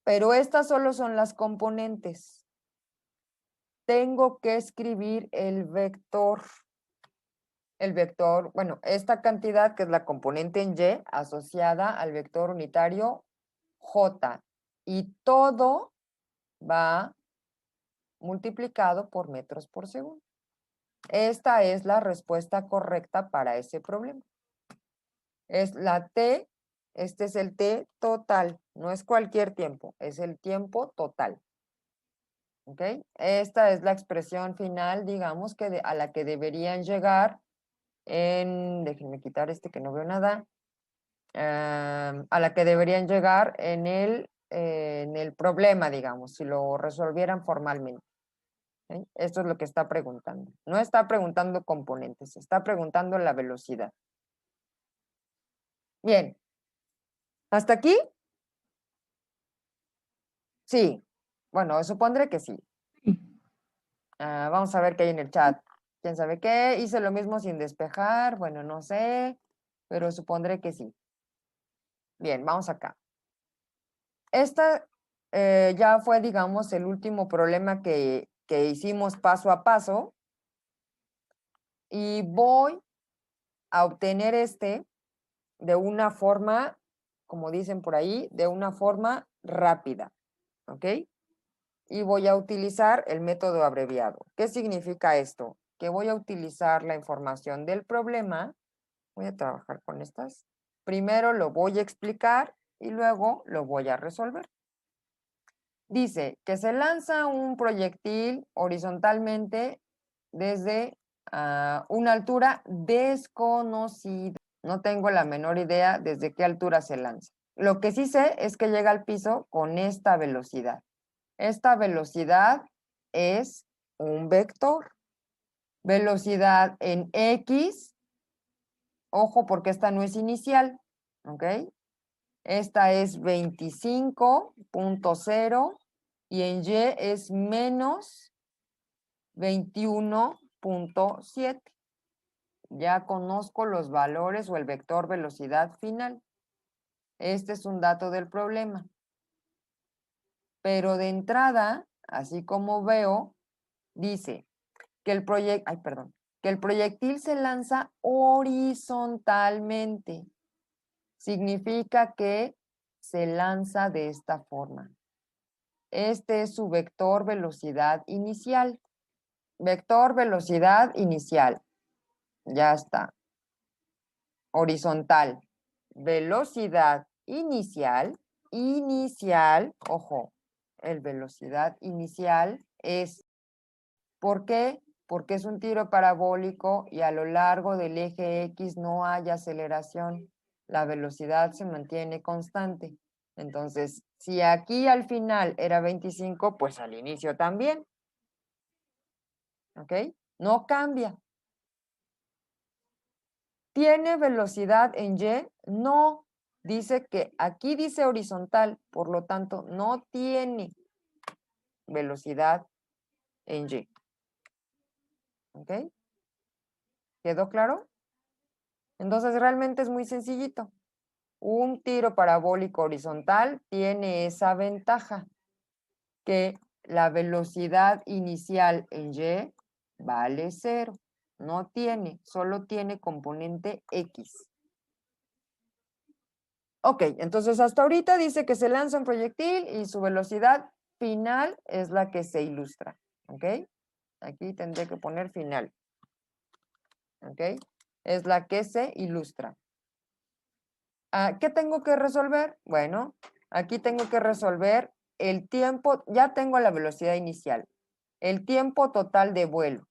Pero estas solo son las componentes. Tengo que escribir el vector. El vector, bueno, esta cantidad que es la componente en Y asociada al vector unitario J. Y todo va multiplicado por metros por segundo. Esta es la respuesta correcta para ese problema. Es la T, este es el T total, no es cualquier tiempo, es el tiempo total. ¿Ok? Esta es la expresión final, digamos, que a la que deberían llegar déjenme quitar este que no veo nada, a la que deberían llegar en el problema, digamos, si lo resolvieran formalmente. ¿Ok? Esto es lo que está preguntando. No está preguntando componentes, está preguntando la velocidad. Bien. ¿Hasta aquí? Sí. Bueno, supondré que sí. Vamos a ver qué hay en el chat. ¿Quién sabe qué? Hice lo mismo sin despejar. Bueno, no sé, pero supondré que sí. Bien, vamos acá. Esta ya fue, digamos, el último problema que hicimos paso a paso. Y voy a obtener este de una forma, como dicen por ahí, de una forma rápida. ¿Ok? Y voy a utilizar el método abreviado. ¿Qué significa esto? Que voy a utilizar la información del problema. Voy a trabajar con estas. Primero lo voy a explicar y luego lo voy a resolver. Dice que se lanza un proyectil horizontalmente desde una altura desconocida. No tengo la menor idea desde qué altura se lanza. Lo que sí sé es que llega al piso con esta velocidad. Esta velocidad es un vector. Velocidad en X, ojo porque esta no es inicial, ¿ok? Esta es 25.0 y en Y es menos 21.7. Ya conozco los valores o el vector velocidad final. Este es un dato del problema. Pero de entrada, así como veo, dice que el proyectil se lanza horizontalmente. Significa que se lanza de esta forma. Este es su vector velocidad inicial. Vector velocidad inicial. Ya está. Horizontal. Velocidad inicial. Inicial, ojo, el velocidad inicial es, ¿por qué? Porque es un tiro parabólico y a lo largo del eje X no hay aceleración. La velocidad se mantiene constante. Entonces, si aquí al final era 25, pues al inicio también. ¿Ok? No cambia. ¿Tiene velocidad en Y? No. Dice que aquí dice horizontal, por lo tanto, no tiene velocidad en Y. ¿Ok? ¿Quedó claro? Entonces, realmente es muy sencillito. Un tiro parabólico horizontal tiene esa ventaja, que la velocidad inicial en Y vale 0. No tiene, solo tiene componente X. Ok, entonces hasta ahorita dice que se lanza un proyectil y su velocidad final es la que se ilustra. ¿Ok? Aquí tendré que poner final. ¿Ok? Es la que se ilustra. ¿Qué tengo que resolver? Bueno, aquí tengo que resolver el tiempo, ya tengo la velocidad inicial, el tiempo total de vuelo.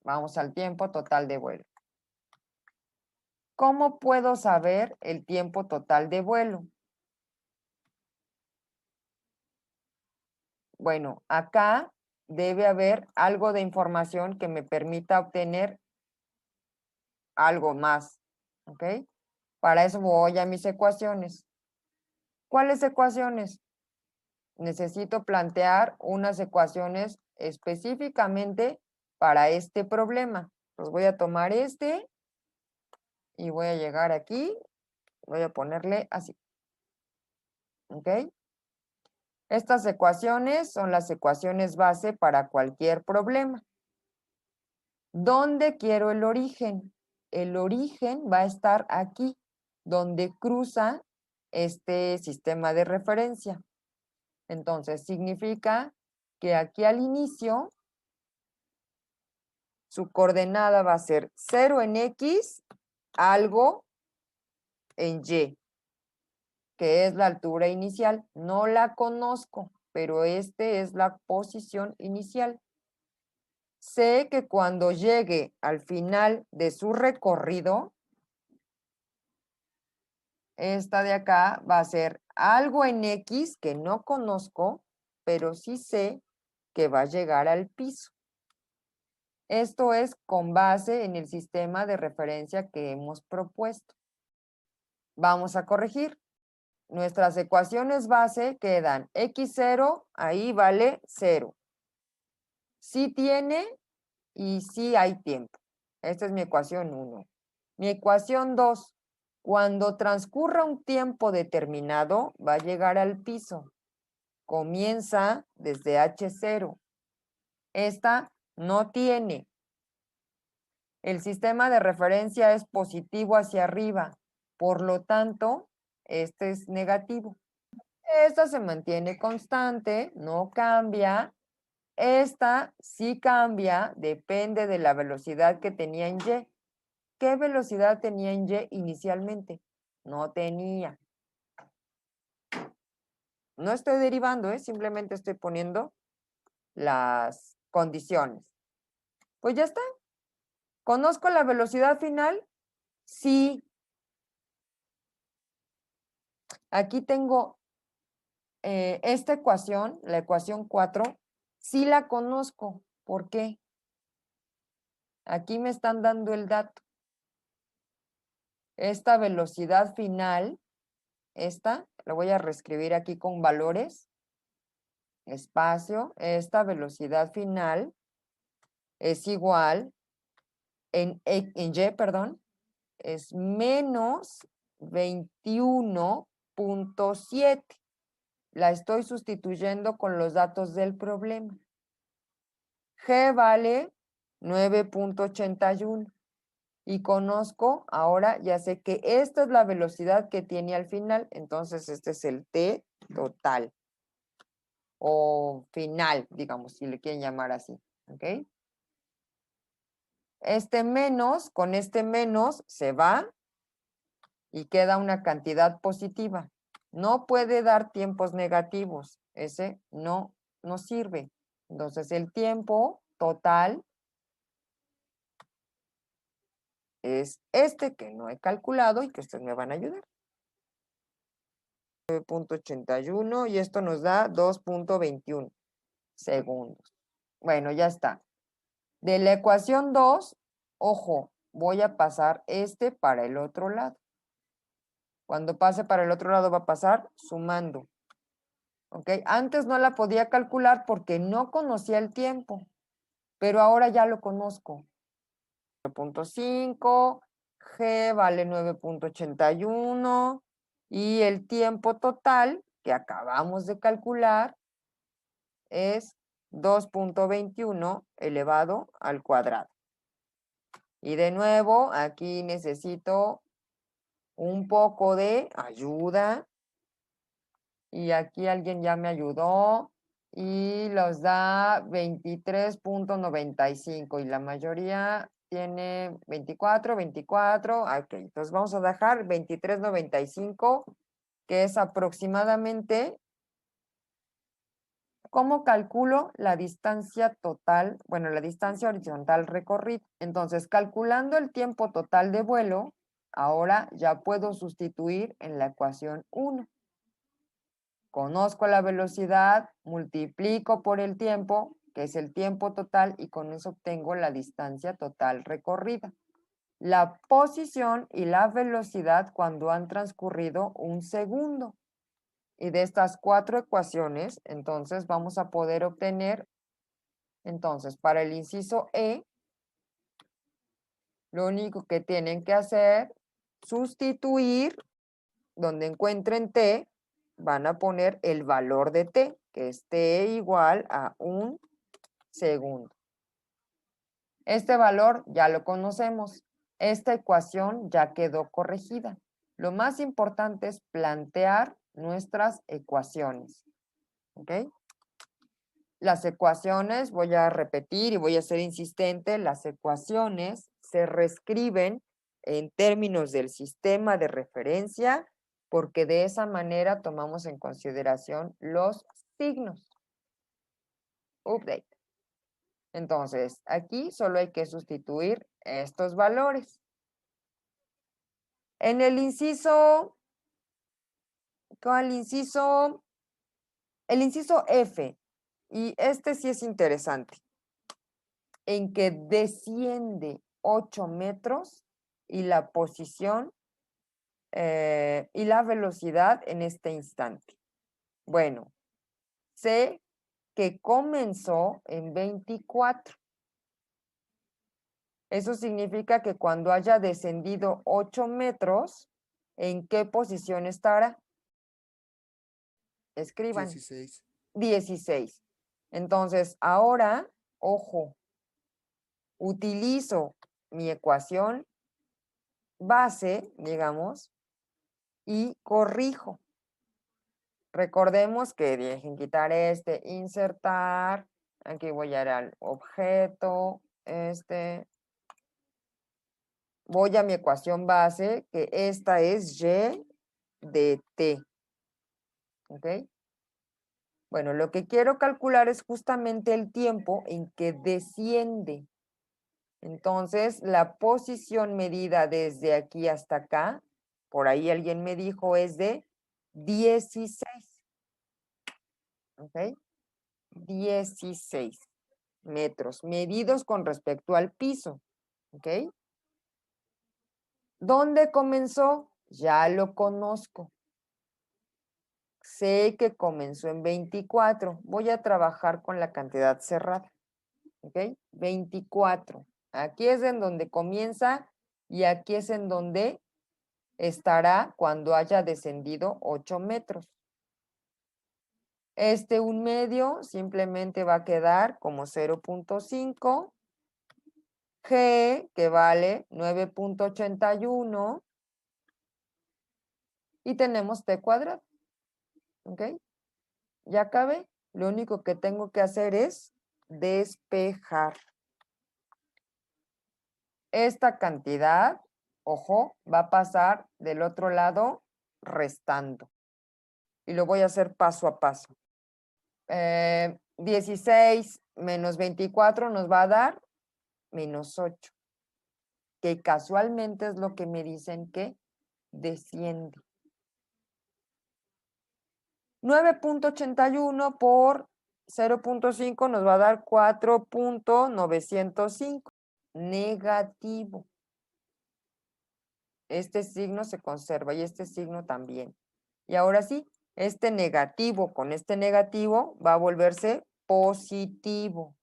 Vamos al tiempo total de vuelo. ¿Cómo puedo saber el tiempo total de vuelo? Bueno, acá debe haber algo de información que me permita obtener algo más, ¿ok? Para eso voy a mis ecuaciones. ¿Cuáles ecuaciones? Necesito plantear unas ecuaciones específicamente para este problema. Pues voy a tomar este y voy a llegar aquí, voy a ponerle así, ¿ok? Estas ecuaciones son las ecuaciones base para cualquier problema. ¿Dónde quiero el origen? El origen va a estar aquí, donde cruza este sistema de referencia. Entonces, significa que aquí al inicio, su coordenada va a ser 0 en X, algo en Y, que es la altura inicial. No la conozco, pero este es la posición inicial. Sé que cuando llegue al final de su recorrido, esta de acá va a ser algo en X que no conozco, pero sí sé que va a llegar al piso. Esto es con base en el sistema de referencia que hemos propuesto. Vamos a corregir. Nuestras ecuaciones base quedan x0, ahí vale 0. Sí tiene y sí hay tiempo. Esta es mi ecuación 1. Mi ecuación 2, cuando transcurra un tiempo determinado, va a llegar al piso. Comienza desde h0. Esta no tiene. El sistema de referencia es positivo hacia arriba, por lo tanto, este es negativo. Esta se mantiene constante, no cambia. Esta sí cambia, depende de la velocidad que tenía en Y. ¿Qué velocidad tenía en Y inicialmente? No tenía. No estoy derivando, simplemente estoy poniendo las condiciones. Pues ya está. ¿Conozco la velocidad final? Sí. Aquí tengo esta ecuación, la ecuación 4, sí la conozco. ¿Por qué? Aquí me están dando el dato. Esta velocidad final, esta, la voy a reescribir aquí con valores, espacio, esta velocidad final es igual, en Y, perdón, es menos 21.7. La estoy sustituyendo con los datos del problema. G vale 9.81. Y conozco, ahora ya sé que esta es la velocidad que tiene al final, entonces este es el T total. O final, digamos, si le quieren llamar así. ¿Ok? Este menos, con este menos se va y queda una cantidad positiva. No puede dar tiempos negativos. Ese no sirve. Entonces el tiempo total es este que no he calculado y que ustedes me van a ayudar. 9.81 y esto nos da 2.21 segundos. Bueno, ya está. De la ecuación 2, ojo, voy a pasar este para el otro lado. Cuando pase para el otro lado va a pasar sumando. ¿Ok? Antes no la podía calcular porque no conocía el tiempo, pero ahora ya lo conozco. 9.5, G vale 9.81 y el tiempo total que acabamos de calcular es 2.21 elevado al cuadrado. Y de nuevo, aquí necesito un poco de ayuda. Y aquí alguien ya me ayudó. Y los da 23.95. Y la mayoría tiene 24, 24. Ok, entonces vamos a dejar 23,95, que es aproximadamente. ¿Cómo calculo la distancia total? Bueno, la distancia horizontal recorrida. Entonces, calculando el tiempo total de vuelo, ahora ya puedo sustituir en la ecuación 1. Conozco la velocidad, multiplico por el tiempo, que es el tiempo total, y con eso obtengo la distancia total recorrida. La posición y la velocidad cuando han transcurrido un segundo. Y de estas 4 ecuaciones, entonces vamos a poder obtener, entonces, para el inciso E, lo único que tienen que hacer, sustituir, donde encuentren T, van a poner el valor de T, que es T igual a 1 segundo. Este valor ya lo conocemos. Esta ecuación ya quedó corregida. Lo más importante es plantear nuestras ecuaciones. ¿Ok? Las ecuaciones, voy a repetir y voy a ser insistente, las ecuaciones se reescriben en términos del sistema de referencia porque de esa manera tomamos en consideración los signos. Update. Entonces, aquí solo hay que sustituir estos valores. En el inciso, ¿cuál inciso? El inciso F, y este sí es interesante, en que desciende 8 metros y la posición y la velocidad en este instante. Bueno, sé que comenzó en 24. Eso significa que cuando haya descendido 8 metros, ¿en qué posición estará? Escriban. 16. 16. Entonces, ahora, ojo, utilizo mi ecuación base, digamos, y corrijo. Recordemos que dejen quitar este, insertar, aquí voy a ir al objeto, voy a mi ecuación base, que esta es y de t. ¿Ok? Bueno, lo que quiero calcular es justamente el tiempo en que desciende. Entonces, la posición medida desde aquí hasta acá, por ahí alguien me dijo, es de 16. ¿Ok? 16 metros, medidos con respecto al piso. ¿Ok? ¿Dónde comenzó? Ya lo conozco. Sé que comenzó en 24. Voy a trabajar con la cantidad cerrada. ¿Ok? 24. Aquí es en donde comienza y aquí es en donde estará cuando haya descendido 8 metros. Un medio simplemente va a quedar como 0.5. G, que vale 9.81. Y tenemos T cuadrado. ¿Ok? Ya acabé. Lo único que tengo que hacer es despejar. Esta cantidad, ojo, va a pasar del otro lado restando. Y lo voy a hacer paso a paso. 16 menos 24 nos va a dar menos 8. Que casualmente es lo que me dicen que desciende. 9.81 por 0.5 nos va a dar 4.905. Negativo. Este signo se conserva y este signo también. Y ahora sí, este negativo con este negativo va a volverse positivo.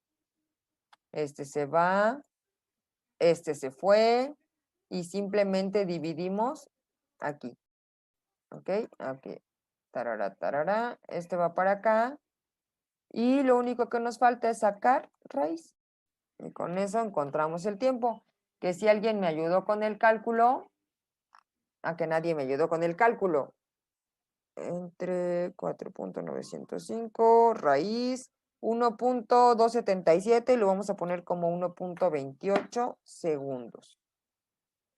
Este se va, este se fue y simplemente dividimos aquí. ¿Ok? Aquí. Tarara, tarara. Este va para acá. Y lo único que nos falta es sacar raíz. Y con eso encontramos el tiempo. Que si alguien me ayudó con el cálculo, a que nadie me ayudó con el cálculo. Entre 4.905, raíz 1.277 y lo vamos a poner como 1.28 segundos.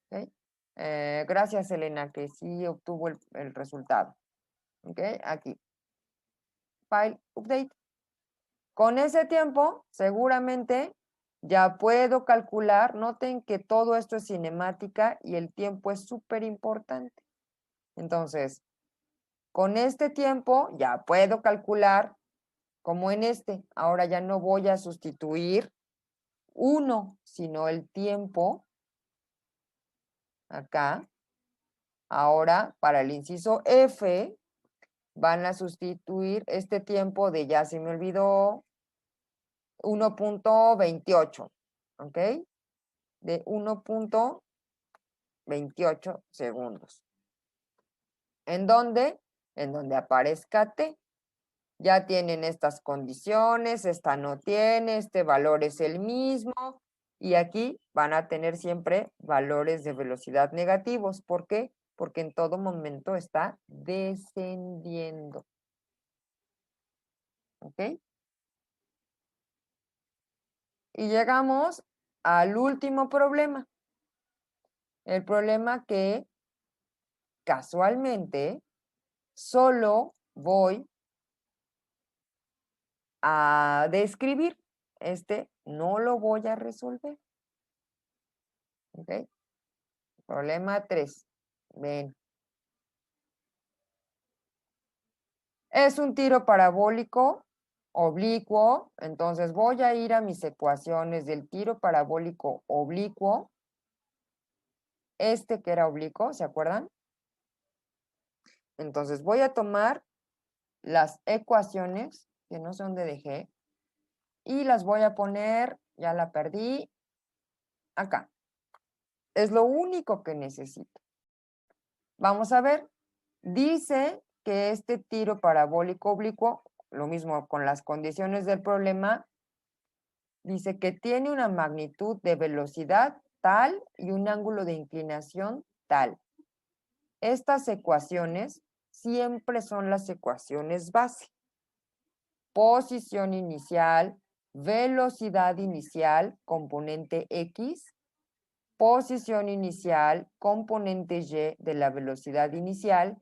¿Okay? Gracias, Elena, que sí obtuvo el resultado. ¿Ok? Aquí. File, update. Con ese tiempo, seguramente ya puedo calcular. Noten que todo esto es cinemática y el tiempo es súper importante. Entonces, con este tiempo ya puedo calcular como en este. Ahora ya no voy a sustituir 1, sino el tiempo acá. Ahora, para el inciso F, van a sustituir este tiempo de ya se me olvidó 1.28, ¿ok? De 1.28 segundos. ¿En dónde? En donde aparezca T. Ya tienen estas condiciones, esta no tiene, este valor es el mismo. Y aquí van a tener siempre valores de velocidad negativos. ¿Por qué? Porque en todo momento está descendiendo. ¿Ok? Y llegamos al último problema. El problema que casualmente solo voy a describir. Este no lo voy a resolver. ¿Ok? Problema 3. Ven. Es un tiro parabólico oblicuo, entonces voy a ir a mis ecuaciones del tiro parabólico oblicuo. Este que era oblicuo, ¿se acuerdan? Entonces voy a tomar las ecuaciones, que no sé dónde dejé, y las voy a poner, ya la perdí, acá. Es lo único que necesito. Vamos a ver, dice que este tiro parabólico oblicuo, lo mismo con las condiciones del problema, dice que tiene una magnitud de velocidad tal y un ángulo de inclinación tal. Estas ecuaciones siempre son las ecuaciones base. Posición inicial, velocidad inicial, componente X, posición inicial, componente Y de la velocidad inicial,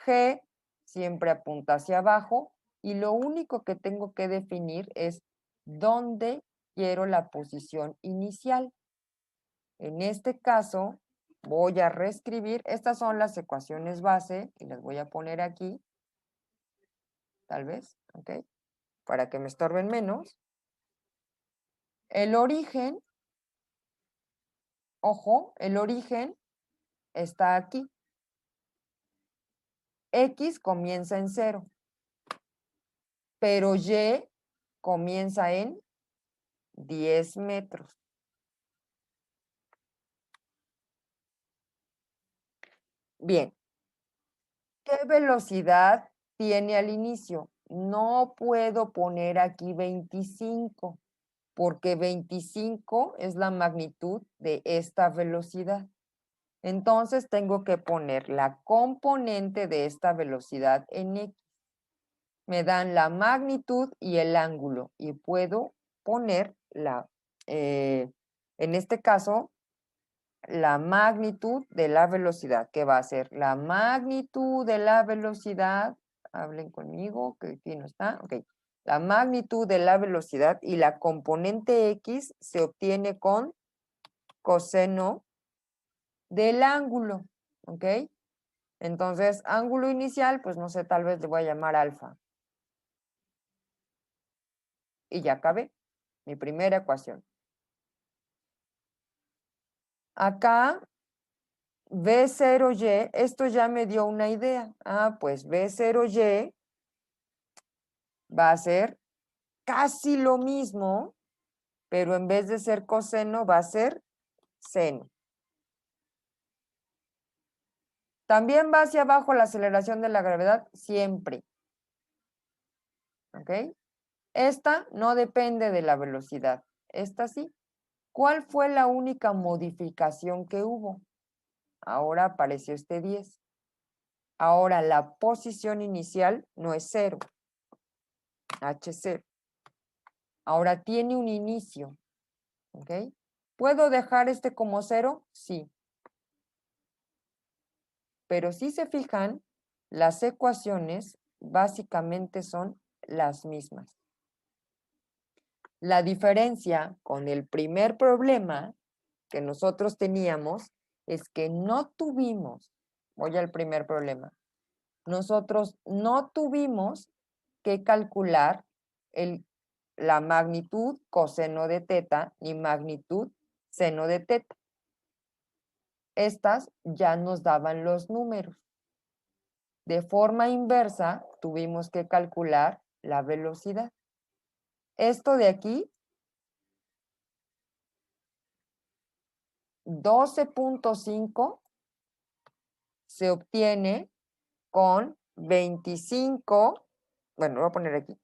G siempre apunta hacia abajo y lo único que tengo que definir es dónde quiero la posición inicial. En este caso, voy a reescribir, estas son las ecuaciones base y las voy a poner aquí, tal vez, ¿ok? Para que me estorben menos. El origen, ojo, el origen está aquí. X comienza en 0, pero Y comienza en 10 metros. Bien, ¿qué velocidad tiene al inicio? No puedo poner aquí 25, porque 25 es la magnitud de esta velocidad. Entonces tengo que poner la componente de esta velocidad en X. Me dan la magnitud y el ángulo y puedo poner en este caso, la magnitud de la velocidad, que va a ser la magnitud de la velocidad, hablen conmigo, que aquí no está, ok, la magnitud de la velocidad y la componente X se obtiene con coseno del ángulo, ¿ok? Entonces, ángulo inicial, pues no sé, tal vez le voy a llamar alfa. Y ya acabé mi primera ecuación. Acá, B0Y, esto ya me dio una idea. Ah, pues B0Y va a ser casi lo mismo, pero en vez de ser coseno, va a ser seno. También va hacia abajo la aceleración de la gravedad, siempre. ¿Ok? Esta no depende de la velocidad, esta sí. ¿Cuál fue la única modificación que hubo? Ahora apareció este 10. Ahora la posición inicial no es 0, H0. Ahora tiene un inicio, ¿ok? ¿Puedo dejar este como 0? Sí. Pero si se fijan, las ecuaciones básicamente son las mismas. La diferencia con el primer problema que nosotros teníamos es que no tuvimos, voy al primer problema, nosotros no tuvimos que calcular la magnitud coseno de teta ni magnitud seno de teta. Estas ya nos daban los números. De forma inversa, tuvimos que calcular la velocidad. Esto de aquí, 12.5 se obtiene con 25, bueno, lo voy a poner aquí,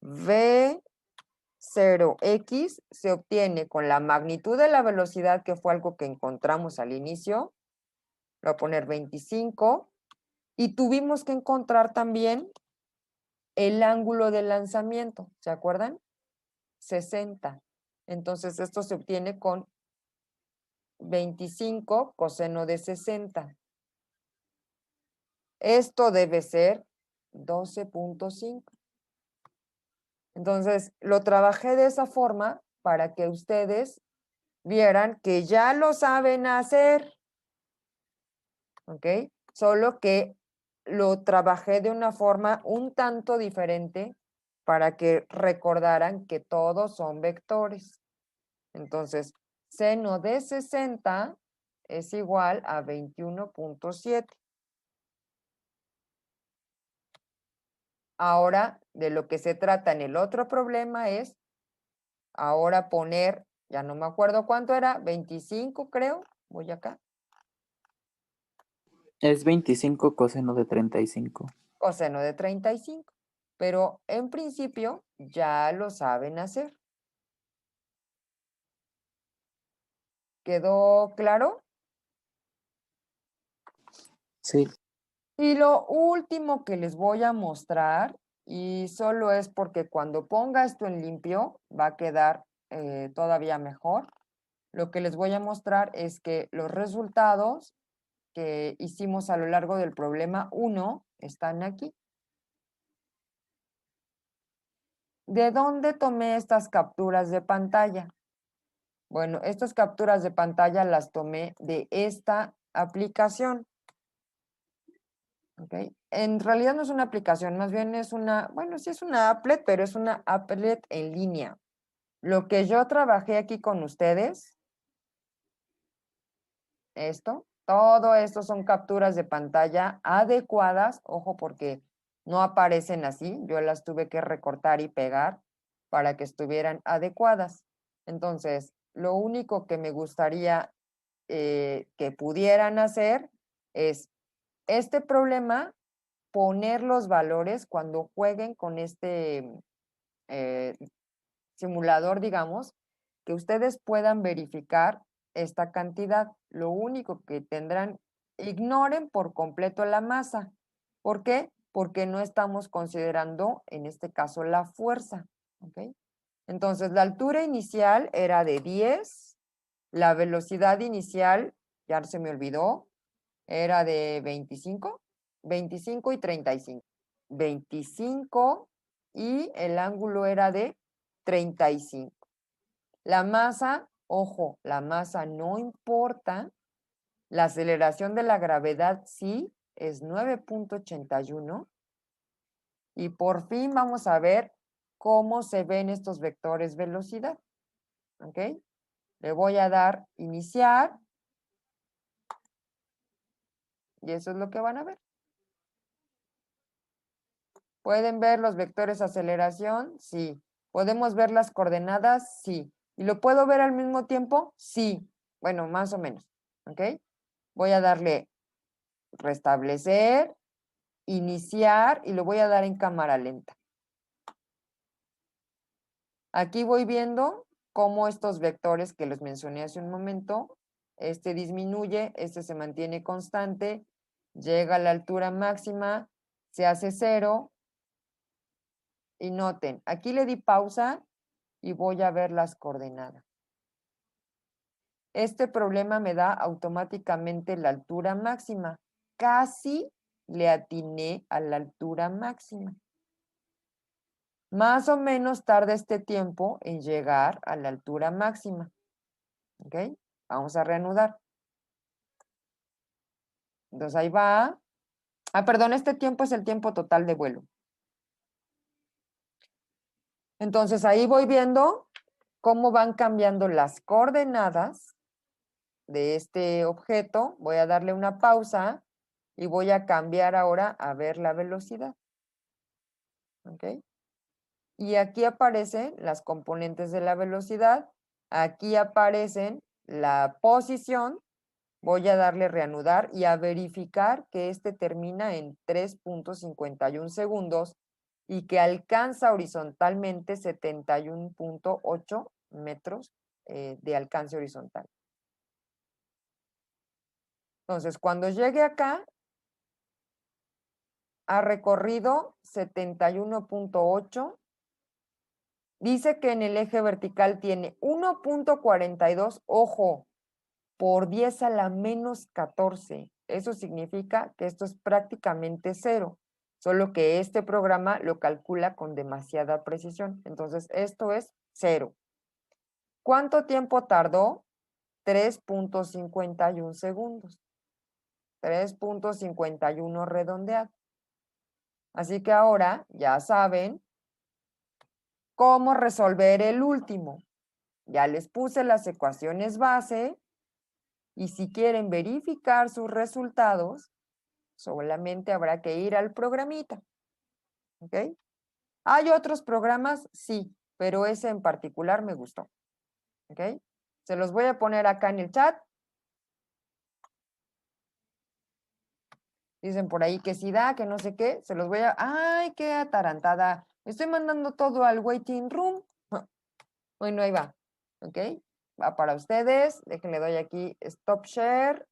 V0x se obtiene con la magnitud de la velocidad, que fue algo que encontramos al inicio, lo voy a poner 25, y tuvimos que encontrar también el ángulo de lanzamiento, ¿se acuerdan? 60. Entonces esto se obtiene con 25 coseno de 60. Esto debe ser 12.5. Entonces, lo trabajé de esa forma para que ustedes vieran que ya lo saben hacer, ¿ok? Solo que lo trabajé de una forma un tanto diferente para que recordaran que todos son vectores. Entonces, seno de 60 es igual a 21.7. Ahora, de lo que se trata en el otro problema es ahora poner, ya no me acuerdo cuánto era, 25 creo, voy acá, Es 25 coseno de 35. coseno de 35. Pero en principio ya lo saben hacer. ¿Quedó claro? Sí. Y lo último que les voy a mostrar, y solo es porque cuando ponga esto en limpio va a quedar todavía mejor. Lo que les voy a mostrar es que los resultados que hicimos a lo largo del problema 1 están aquí. ¿De dónde tomé estas capturas de pantalla? Bueno, estas capturas de pantalla las tomé de esta aplicación. ¿Ok? En realidad no es una aplicación, más bien es una, bueno, sí es una applet, pero es una applet en línea. Lo que yo trabajé aquí con ustedes, todo esto son capturas de pantalla adecuadas, ojo porque no aparecen así, yo las tuve que recortar y pegar para que estuvieran adecuadas. Entonces, lo único que me gustaría que pudieran hacer es este problema, poner los valores cuando jueguen con este eh, simulador, digamos, que ustedes puedan verificar esta cantidad. Lo único que tendrán, ignoren por completo la masa. ¿Por qué? Porque no estamos considerando, en este caso, la fuerza. ¿Ok? Entonces, la altura inicial era de 10, la velocidad inicial, ya se me olvidó, era de 25, 25 y 35. 25 y el ángulo era de 35. La masa, ojo, la masa no importa, la aceleración de la gravedad sí es 9.81 y por fin vamos a ver cómo se ven estos vectores velocidad. ¿Ok? Le voy a dar iniciar y eso es lo que van a ver. ¿Pueden ver los vectores aceleración? Sí. ¿Podemos ver las coordenadas? Sí. ¿Y lo puedo ver al mismo tiempo? Sí. Bueno, más o menos. ¿Ok? Voy a darle restablecer, iniciar y lo voy a dar en cámara lenta. Aquí voy viendo cómo estos vectores que los mencioné hace un momento, este disminuye, este se mantiene constante, llega a la altura máxima, se hace 0. Y noten, aquí le di pausa y voy a ver las coordenadas. Este problema me da automáticamente la altura máxima. Casi le atiné a la altura máxima. Más o menos tarda este tiempo en llegar a la altura máxima. ¿Ok? Vamos a reanudar. Entonces ahí va. Ah, perdón, este tiempo es el tiempo total de vuelo. Entonces ahí voy viendo cómo van cambiando las coordenadas de este objeto. Voy a darle una pausa y voy a cambiar ahora a ver la velocidad. ¿Ok? Y aquí aparecen las componentes de la velocidad. Aquí aparecen la posición. Voy a darle reanudar y a verificar que este termina en 3.51 segundos y que alcanza horizontalmente 71.8 metros de alcance horizontal. Entonces, cuando llegue acá, ha recorrido 71.8. Dice que en el eje vertical tiene 1.42, ojo, por 10 a la menos 14. Eso significa que esto es prácticamente cero, solo que este programa lo calcula con demasiada precisión. Entonces, esto es cero. ¿Cuánto tiempo tardó? 3.51 segundos. 3.51 redondeado. Así que ahora ya saben cómo resolver el último. Ya les puse las ecuaciones base y si quieren verificar sus resultados, solamente habrá que ir al programita. ¿Ok? ¿Hay otros programas? Sí, pero ese en particular me gustó. ¿Ok? Se los voy a poner acá en el chat. Dicen por ahí que sí da, que no sé qué. Se los voy a... ¡Ay, qué atarantada! Estoy mandando todo al waiting room. Bueno, ahí va. ¿Ok? Va para ustedes. Déjenle doy aquí stop share.